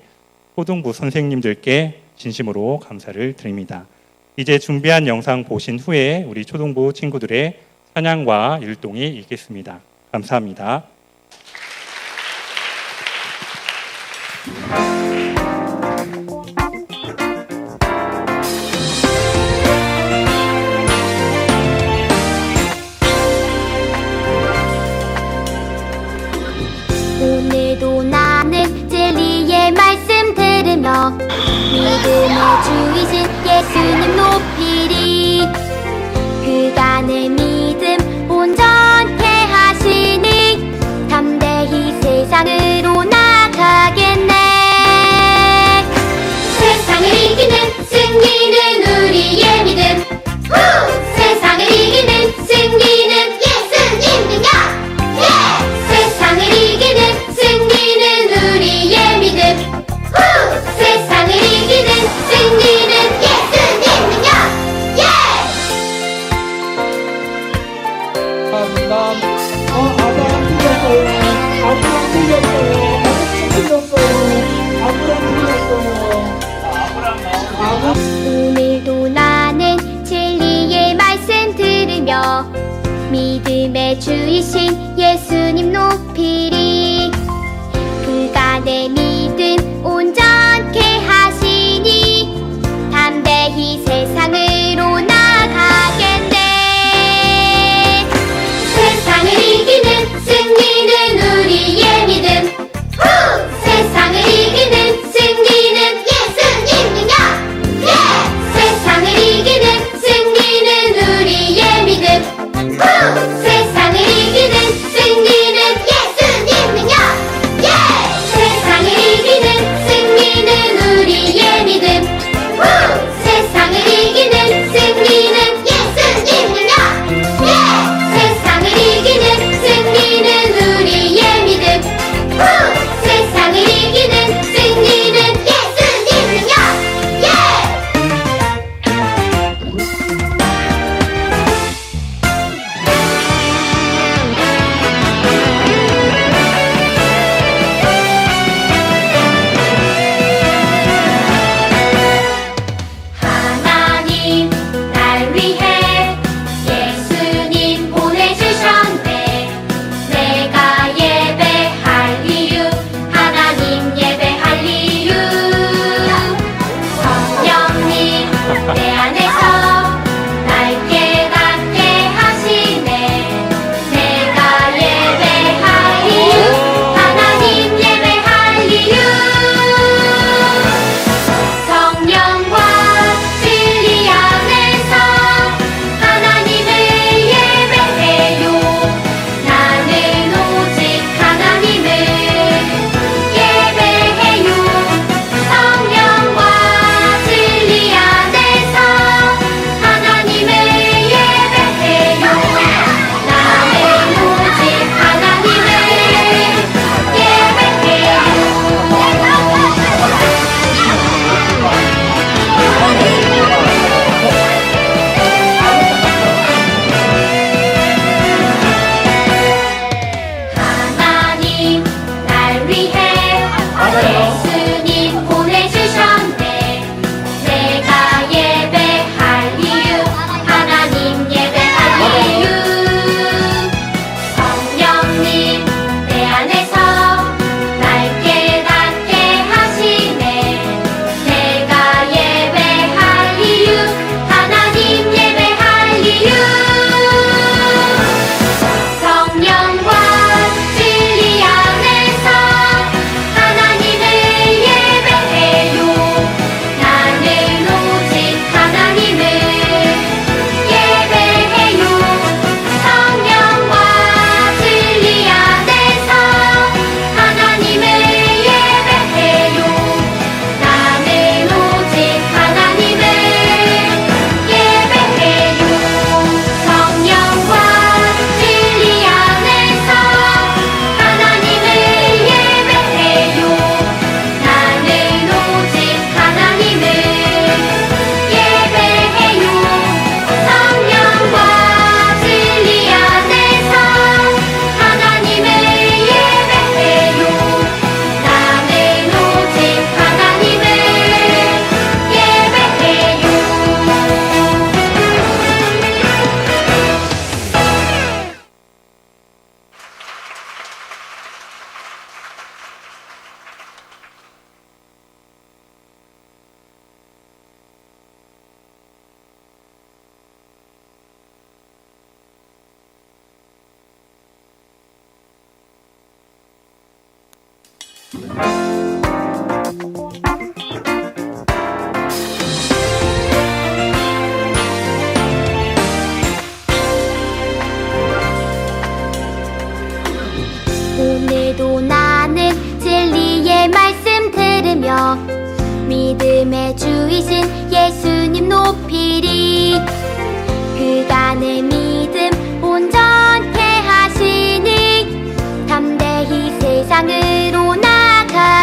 초등부 선생님들께 진심으로 감사를 드립니다. 이제 준비한 영상 보신 후에 우리 초등부 친구들의 찬양과 율동이 있겠습니다. 감사합니다. 오늘도 나는 진리의 말씀 들으며 믿음의 주이신 예수님 높이리. 그가 내 믿음 온전케 하시니 담대히 세상으로 나가겠네. 세상을 이기는 승리는 우리의 믿음. 세상을 이기는 승리는 예수님 능력. 세상을 이기는 승리는 우리의 믿음. 세상을 이기는 승리는 예수님 능력. 오늘도 나는 진리의 말씀 들으며 믿음의 주이신 예수님 높이리. 그가 내 믿음 온전케 하시니 담대히 세상으로 나가겠네. 세상을 이기는 승리는 우리의 믿음. 세상을 이기는 승리는 예수님 능력. 세상을 이기는 승리는 우리의 믿음. 세상을 이기는 승리는 오늘도 나는 진리의 말씀 들으며 믿음의 주이신 예수님 높이리. 그가 내 믿음 온전케 하시니 담대히 세상으로 나가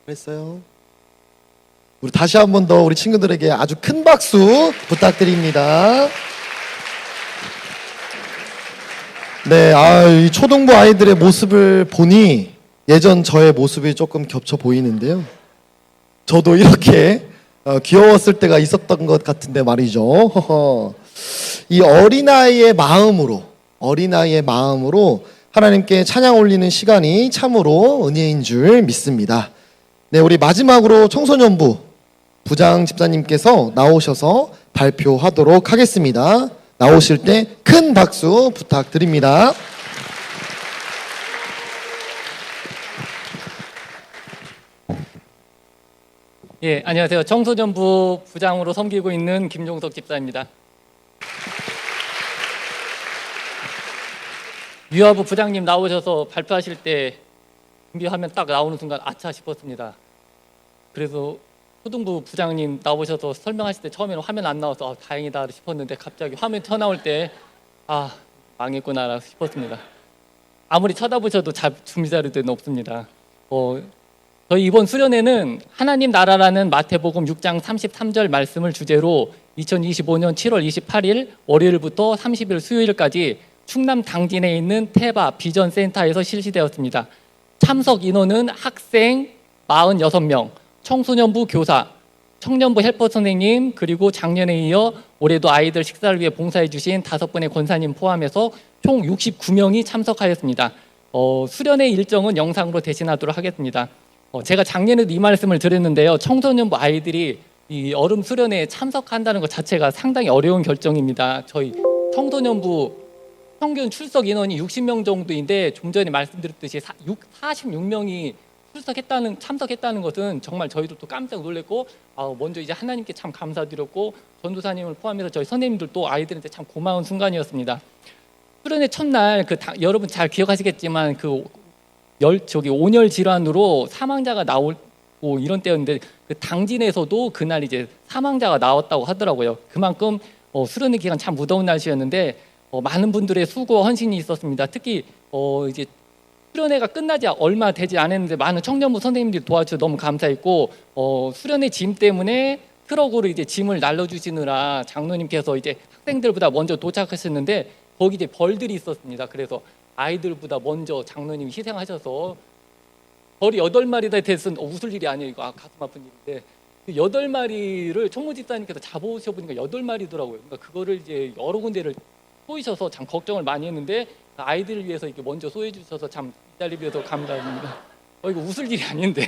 잘했어요. 우리 다시 한 번 더 우리 친구들에게 아주 큰 박수 부탁드립니다. 네, 이 초등부 아이들의 모습을 보니 예전 저의 모습이 조금 겹쳐 보이는데요. 저도 이렇게 귀여웠을 때가 있었던 것 같은데 말이죠. 이 어린아이의 마음으로 하나님께 찬양 올리는 시간이 참으로 은혜인 줄 믿습니다. 네, 우리 마지막으로 청소년부 부장 집사님께서 나오셔서 발표하도록 하겠습니다. 나오실 때 큰 박수 부탁드립니다. 예, 안녕하세요. 청소년부 부장으로 섬기고 있는 김종석 집사입니다. 유아부 부장님 나오셔서 발표하실 때 준비하면 딱 나오는 순간 아차 싶었습니다. 그래서 초등부 부장님 나오셔서 설명하실 때 처음에는 화면 안 나와서 다행이다 싶었는데 갑자기 화면 켜나올 때 망했구나 싶었습니다. 아무리 쳐다보셔도 준비 자료들은 없습니다. 저희 이번 수련회는 하나님 나라라는 마태복음 6장 33절 말씀을 주제로 2025년 7월 28일 월요일부터 30일 수요일까지 충남 당진에 있는 태바 비전센터에서 실시되었습니다. 참석 인원은 학생 46명, 청소년부 교사, 청년부 헬퍼 선생님, 그리고 작년에 이어 올해도 아이들 식사를 위해 봉사해 주신 5분의 권사님 포함해서 총 69명이 참석하였습니다. 수련회 일정은 영상으로 대신하도록 하겠습니다. 제가 작년에도 이 말씀을 드렸는데요. 청소년부 아이들이 이 여름 수련회에 참석한다는 것 자체가 상당히 어려운 결정입니다. 저희 청소년부 평균 출석 인원이 60명 정도인데 좀 전에 말씀드렸듯이 46명이 참석했다는 것은 정말 저희들도 깜짝 놀랐고 먼저 이제 하나님께 참 감사드렸고 전도사님을 포함해서 저희 선생님들도 아이들한테 참 고마운 순간이었습니다. 수련회 첫날 여러분 잘 기억하시겠지만 온열 질환으로 사망자가 나오고 이런 때였는데 그 당진에서도 그날 이제 사망자가 나왔다고 하더라고요. 그만큼 수련회 기간 참 무더운 날씨였는데 많은 분들의 수고와 헌신이 있었습니다. 특히 이제 수련회가 끝나지 얼마 되지 않았는데 많은 청년부 선생님들이 도와주셔서 너무 감사했고 수련회 짐 때문에 트럭으로 이제 짐을 날려주시느라 장로님께서 이제 학생들보다 먼저 도착하셨는데 거기 이제 벌들이 있었습니다. 그래서 아이들보다 먼저 장로님이 희생하셔서 벌이 8마리나 됐은 웃을 일이 아니에요. 이거 가슴 아픈 일인데 8마리를 총무집사님께서 잡아오셔보니까 8마리더라고요. 그러니까 그거를 이제 여러 군데를 쏘이셔서 참 걱정을 많이 했는데 아이들을 위해서 이렇게 먼저 쏘해 주셔서 참 이 자리를 위해서 감사합니다. 이거 웃을 일이 아닌데.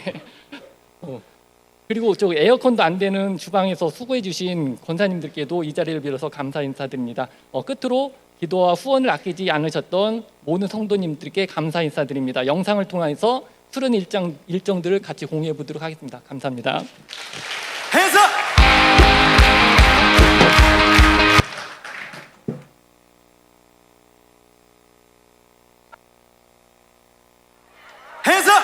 그리고 저 에어컨도 안 되는 주방에서 수고해 주신 권사님들께도 이 자리를 빌어서 감사 인사드립니다. 끝으로 기도와 후원을 아끼지 않으셨던 모든 성도님들께 감사 인사드립니다. 영상을 통해서 수련 일정들을 같이 공유해 보도록 하겠습니다. 감사합니다. Hands up! Hands up!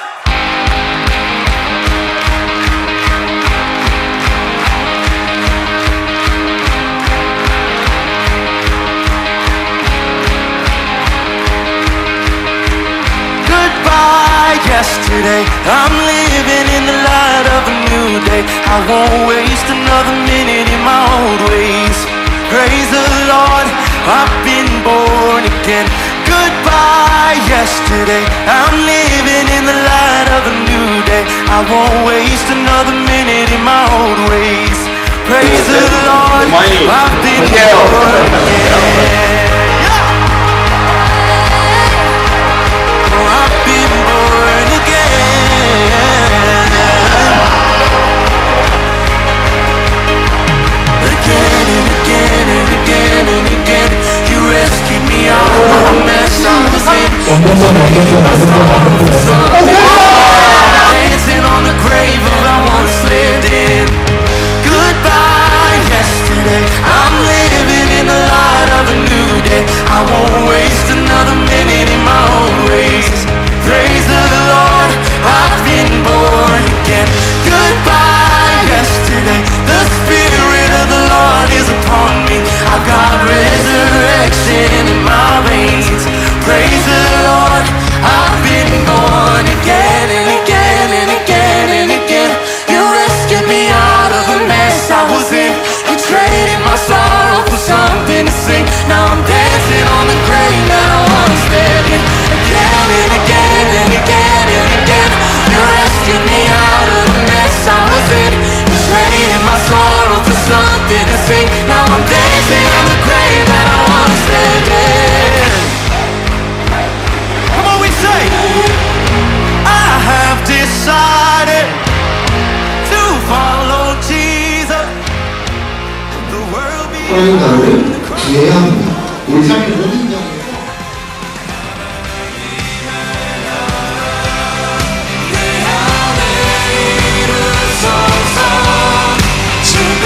Goodbye yesterday, I'm living in the light of a new day. I won't waste another minute in my old ways. Praise the Lord, I've been born again. Goodbye yesterday, I'm living in the light of a new day. I won't waste another minute in my old ways. Praise the Lord, I've been born again. Oh, I've been born again. Again and again and again and again, you rescued me out of the mess I was in. Dancing on the grave of I once lived in. Goodbye yesterday, I'm living in the light of a new Now I'm dancing on the grave that I once lived in. Again and again and again and again, you rescued me out of the mess I was in. You traded my sorrow for something to sing. Now I'm dancing on the grave that I once lived in. Come on, we say, I have decided to follow Jesus. The world 하나님 나를 기해야 합니다. 우리 삶의 모든 점에서 주는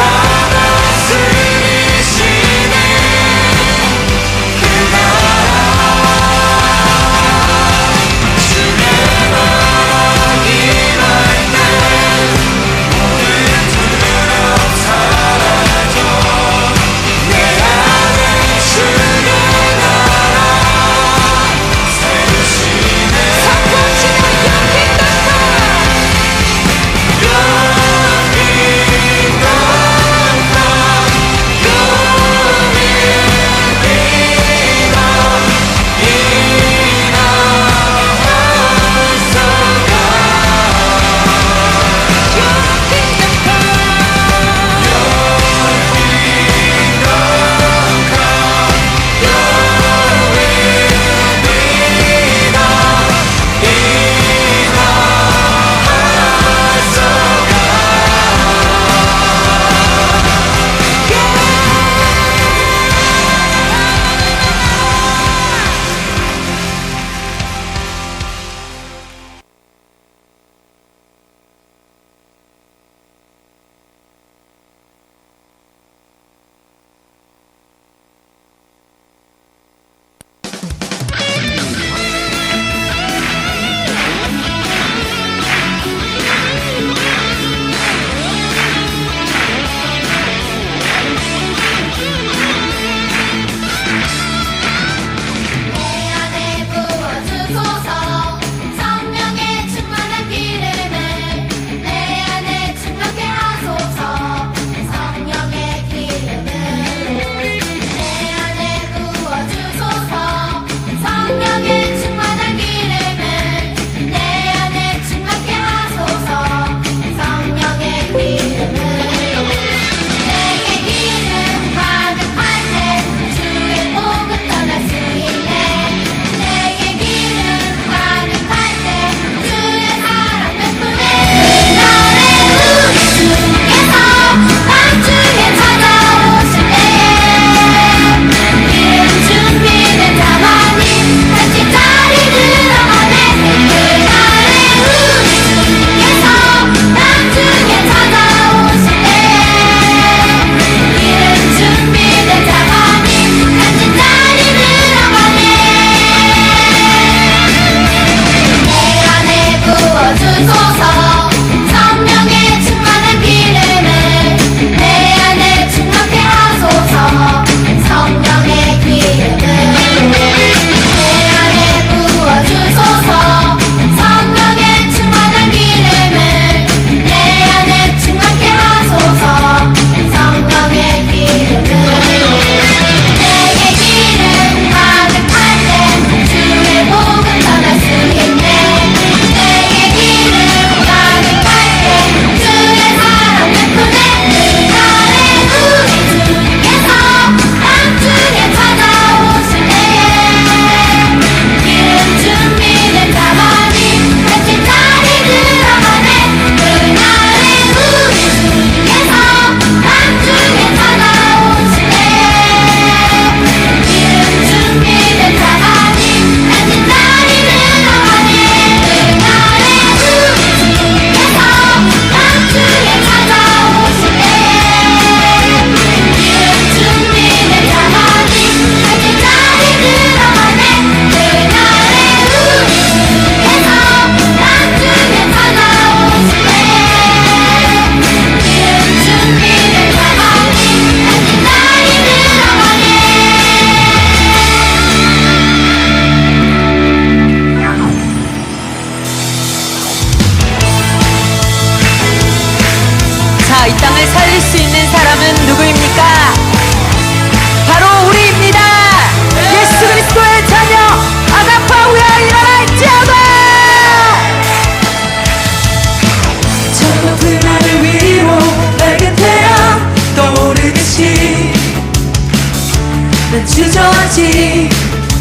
난 주저하지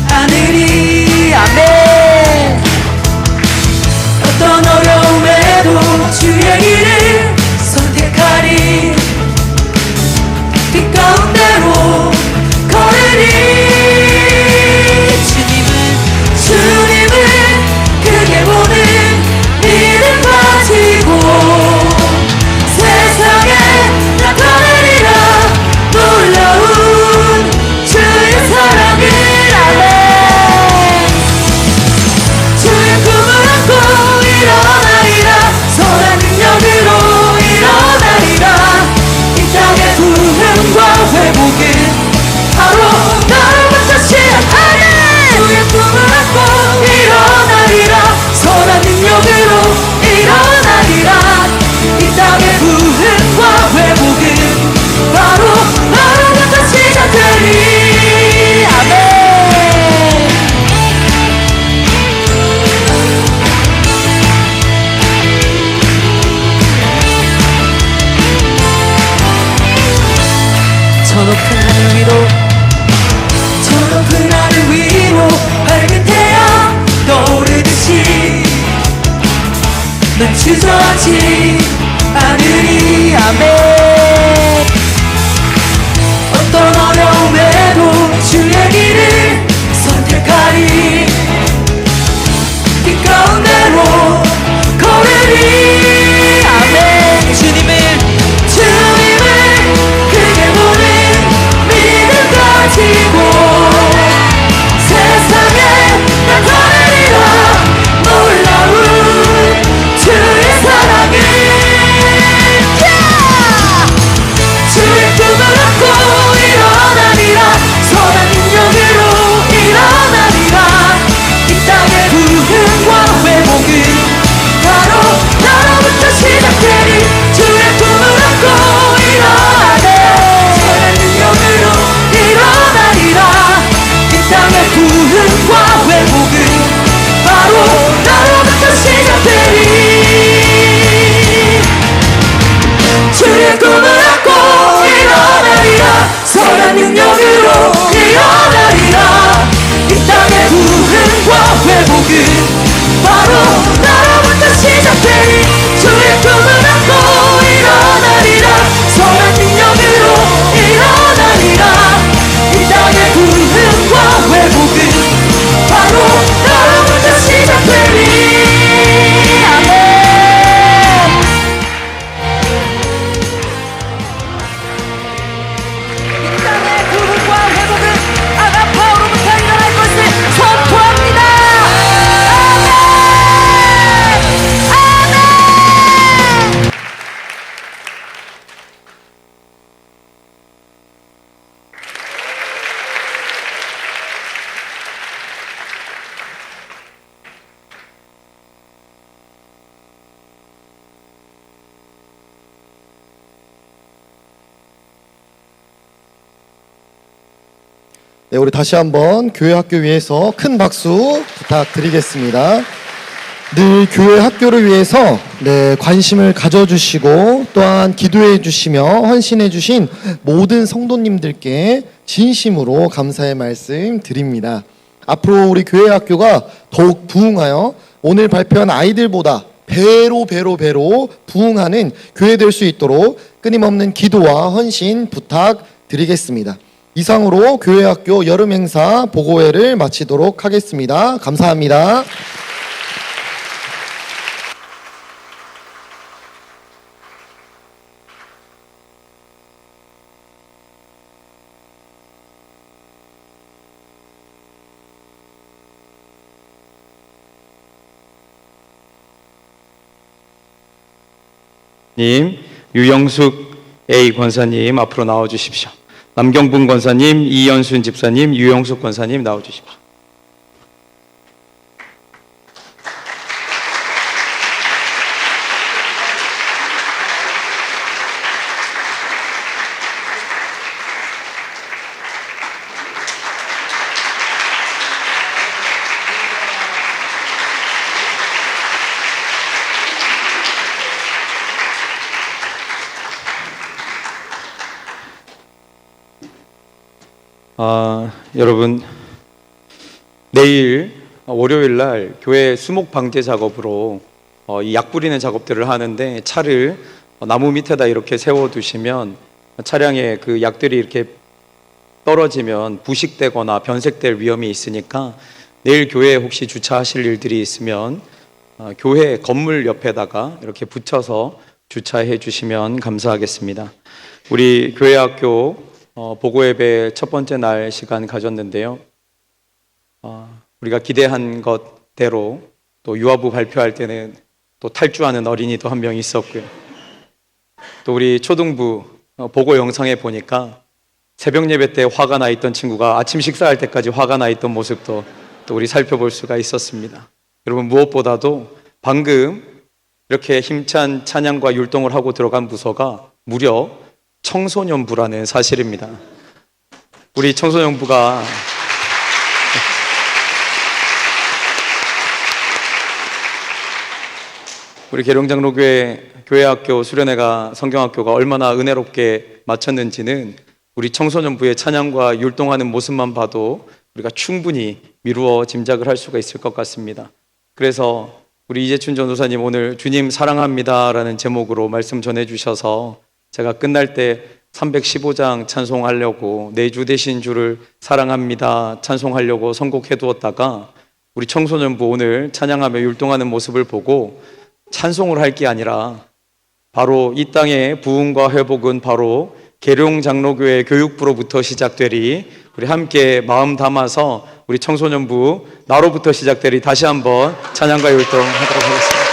않으리. 아멘. 어떤 어려움에도 주의 길을 선택하리. 빛 가운데로 걸으리. 주님을 크게 보는 믿음 가지고 세상에 나타내리라. 놀라운 주의 사랑을. 아멘. 주의 꿈을 안고 일어나리라. 선한 능력으로 일어나리라. 이 땅의 부흥과 회복은 바로 나로부터 시작하네. 주의 꿈을 안고 일어나리라. 선한 능력으로 일어나리라. 이 땅의 부흥과 회복은 바로 나로부터 시작되리. 아멘. 저 높은 하늘 위로, 저 높은 하늘 위로 밝은 태양 떠오르듯이 난 주저하지 않으리. 아멘. 어떤 어려움에도 주의 길을 선택하리. 빛 가운데로 걸으리. 아멘. 주님을 크게 보는 믿음 가지고 세상에 나타내리라. 놀라운 주의 사랑을. 주의 꿈을 안고 일어나리라. 선한 능력으로 일어나리라. 이 땅의 부흥과 회복은 바로 나로부터 시작되리. 주의 꿈을 안고 일어나네. 선한 능력으로 일어나리라. 이 땅의 부흥과 회복은 바로 나로부터 시작되리. 주의 꿈을 안고 일어나리라. 선한 능력으로 일어나리라. 이 땅의 부흥과 회복은 바로 나로부터 시작되리. 주의 꿈을 안고 일어나리라. 선한 능력으로 일어나리라. 이 땅의 부흥과 회복은 바로 나로부터 시작되리. 아멘. 이 땅의 부흥과 회복은 아가파오로부터 일어날 것을 선포합니다. 아멘. 아멘. 네, 우리 다시 한번 교회 학교 위해서 큰 박수 부탁드리겠습니다. 늘 교회 학교를 위해서 관심을 가져주시고 또한 기도해 주시며 헌신해 주신 모든 성도님들께 진심으로 감사의 말씀 드립니다. 앞으로 우리 교회 학교가 더욱 부흥하여 오늘 발표한 아이들보다 배로 부흥하는 교회 될 수 있도록 끊임없는 기도와 헌신 부탁드리겠습니다. 이상으로 교회학교 여름행사 보고회를 마치도록 하겠습니다. 감사합니다. 님, 유영숙 A 권사님 앞으로 나와 주십시오. 남경분 권사님, 이연순 집사님, 유영숙 권사님 나와 주십시오. 여러분, 내일 월요일 날 교회 수목 방제 작업으로 이 약 뿌리는 작업들을 하는데, 차를 나무 밑에다 이렇게 세워 두시면 차량에 그 약들이 이렇게 떨어지면 부식되거나 변색될 위험이 있으니까, 내일 교회에 혹시 주차하실 일들이 있으면 교회 건물 옆에다가 이렇게 붙여서 주차해 주시면 감사하겠습니다. 우리 교회 학교 보고예배 첫 번째 날 시간 가졌는데요. 우리가 기대한 것대로 또 유아부 발표할 때는 또 탈주하는 어린이도 한 명 있었고요. 또 우리 초등부 보고 영상에 보니까 새벽 예배 때 화가 나 있던 친구가 아침 식사할 때까지 화가 나 있던 모습도 또 우리 살펴볼 수가 있었습니다. 여러분, 무엇보다도 방금 이렇게 힘찬 찬양과 율동을 하고 들어간 부서가 무려 청소년부라는 사실입니다. 우리 청소년부가 우리 계룡장로교회 교회학교 수련회가 성경학교가 얼마나 은혜롭게 마쳤는지는 우리 청소년부의 찬양과 율동하는 모습만 봐도 우리가 충분히 미루어 짐작을 할 수가 있을 것 같습니다. 그래서 우리 이재춘 전도사님 오늘 주님 사랑합니다라는 제목으로 말씀 전해주셔서 제가 끝날 때 315장 찬송하려고 내 주 되신 주를 사랑합니다 찬송하려고 선곡해 두었다가, 우리 청소년부 오늘 찬양하며 율동하는 모습을 보고 찬송을 할 게 아니라 바로 이 땅의 부흥과 회복은 바로 계룡장로교회 교육부로부터 시작되리, 우리 함께 마음 담아서 우리 청소년부 나로부터 시작되리 다시 한번 찬양과 율동하도록 하겠습니다.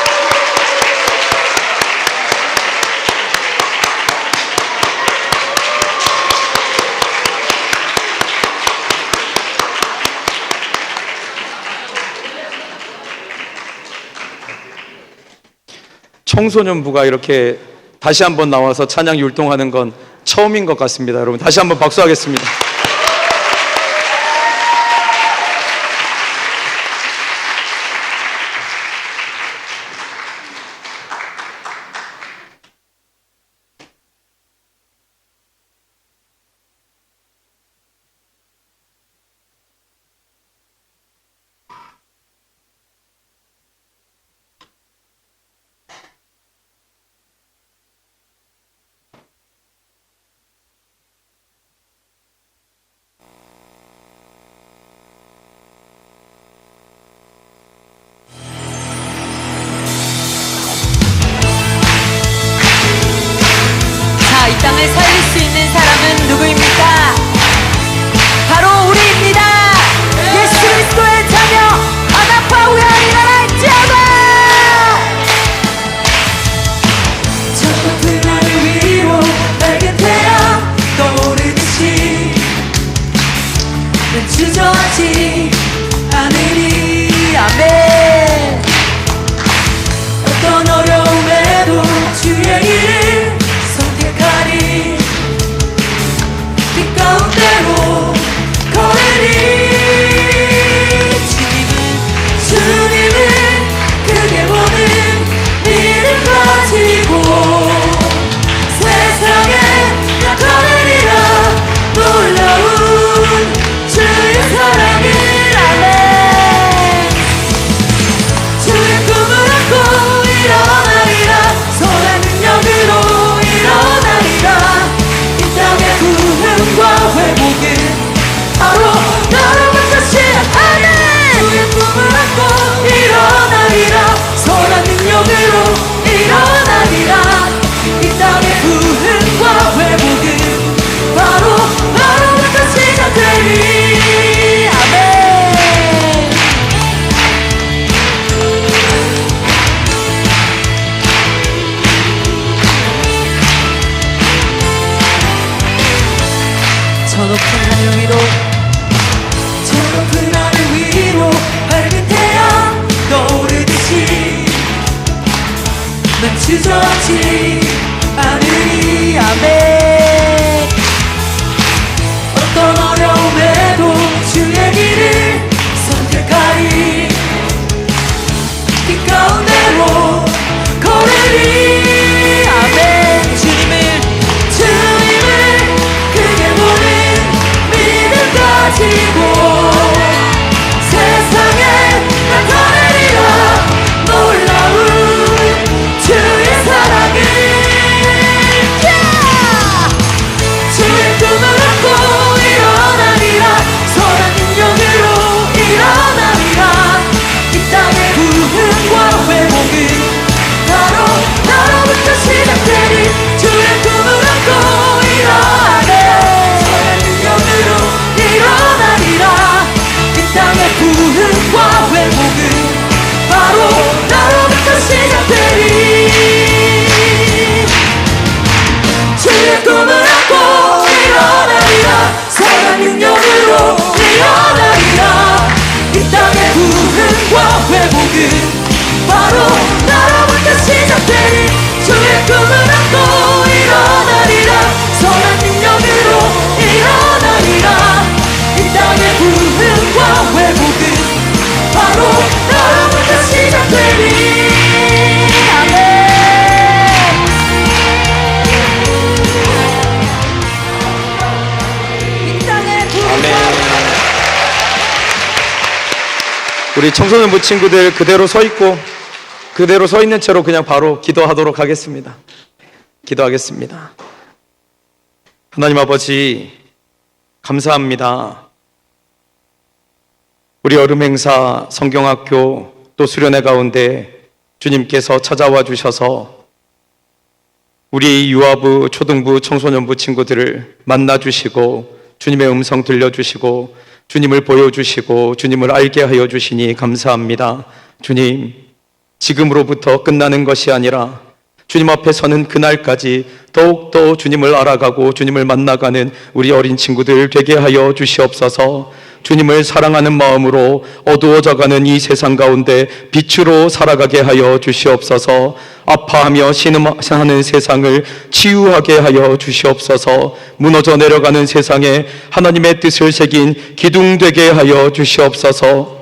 청소년부가 이렇게 다시 한번 나와서 찬양 율동하는 건 처음인 것 같습니다. 여러분, 다시 한번 박수하겠습니다. 자, 이 땅을 살릴 수 있는 사람은 누구입니까? 바로 우리입니다. 예수 그리스도의 자녀 아나파 우야 일어날지어다. 저 높은 하늘 위로 밝은 태양 떠오르듯이 난 주저하지 않으리. 아멘. 어떤 어려움에도 주의 일을 선택하리. 빛 가운데로 걸으리. 주님은 크게 보는 믿음 가지고 세상에 나타내리라. 놀라운 주의 사랑을. 아멘. 주의 꿈을 안고 일어나리라. 선한 능력으로 일어나리라. 이 땅의 부흥과 회복은 바로 나로부터 시작하네. 주의 꿈을 안고 일어나리라. 선한 능력으로 일어나리라. 이 땅의 부흥과 회복은 바로 나로부터 시작되리. 아멘. 저 높은 하늘 위로 저 높은 하늘 위로 밝은 태양 떠오르듯이 난 주저하지 않으리. 아멘. 어떤 어려움에도 주의 길을 선택하리. 빛 가운데로 걸으리. 아멘. 주님을 크게 보는 믿음 우리 청소년부 친구들 그대로 서 있고 그대로 서 있는 채로 그냥 바로 기도하도록 하겠습니다. 기도하겠습니다. 하나님 아버지, 감사합니다. 우리 여름 행사 성경학교 또 수련회 가운데 주님께서 찾아와 주셔서 우리 유아부, 초등부, 청소년부 친구들을 만나 주시고 주님의 음성 들려주시고 주님을 보여주시고 주님을 알게 하여 주시니 감사합니다. 주님, 지금으로부터 끝나는 것이 아니라 주님 앞에 서는 그날까지 더욱더 주님을 알아가고 주님을 만나가는 우리 어린 친구들 되게 하여 주시옵소서. 주님을 사랑하는 마음으로 어두워져가는 이 세상 가운데 빛으로 살아가게 하여 주시옵소서. 아파하며 신음하는 세상을 치유하게 하여 주시옵소서. 무너져 내려가는 세상에 하나님의 뜻을 새긴 기둥 되게 하여 주시옵소서.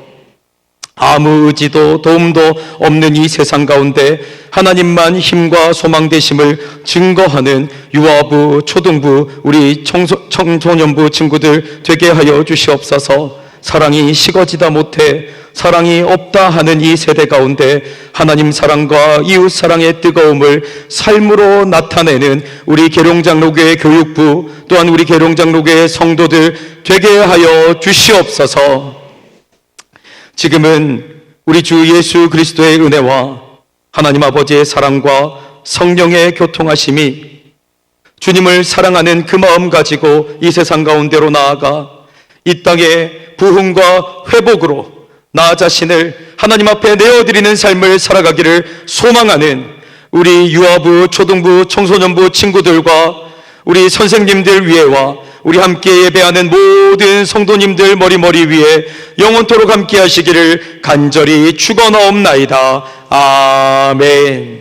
아무 의지도 도움도 없는 이 세상 가운데 하나님만 힘과 소망 되심을 증거하는 유아부, 초등부, 우리 청소년부 친구들 되게 하여 주시옵소서. 사랑이 식어지다 못해 사랑이 없다 하는 이 세대 가운데 하나님 사랑과 이웃 사랑의 뜨거움을 삶으로 나타내는 우리 계룡장로교회 교육부 또한 우리 계룡장로교회 성도들 되게 하여 주시옵소서. 지금은 우리 주 예수 그리스도의 은혜와 하나님 아버지의 사랑과 성령의 교통하심이 주님을 사랑하는 그 마음 가지고 이 세상 가운데로 나아가 이 땅의 부흥과 회복으로 나 자신을 하나님 앞에 내어드리는 삶을 살아가기를 소망하는 우리 유아부, 초등부, 청소년부 친구들과 우리 선생님들 위에와 우리 함께 예배하는 모든 성도님들 머리 위에 영원토록 함께 하시기를 간절히 축원하옵나이다. 아멘.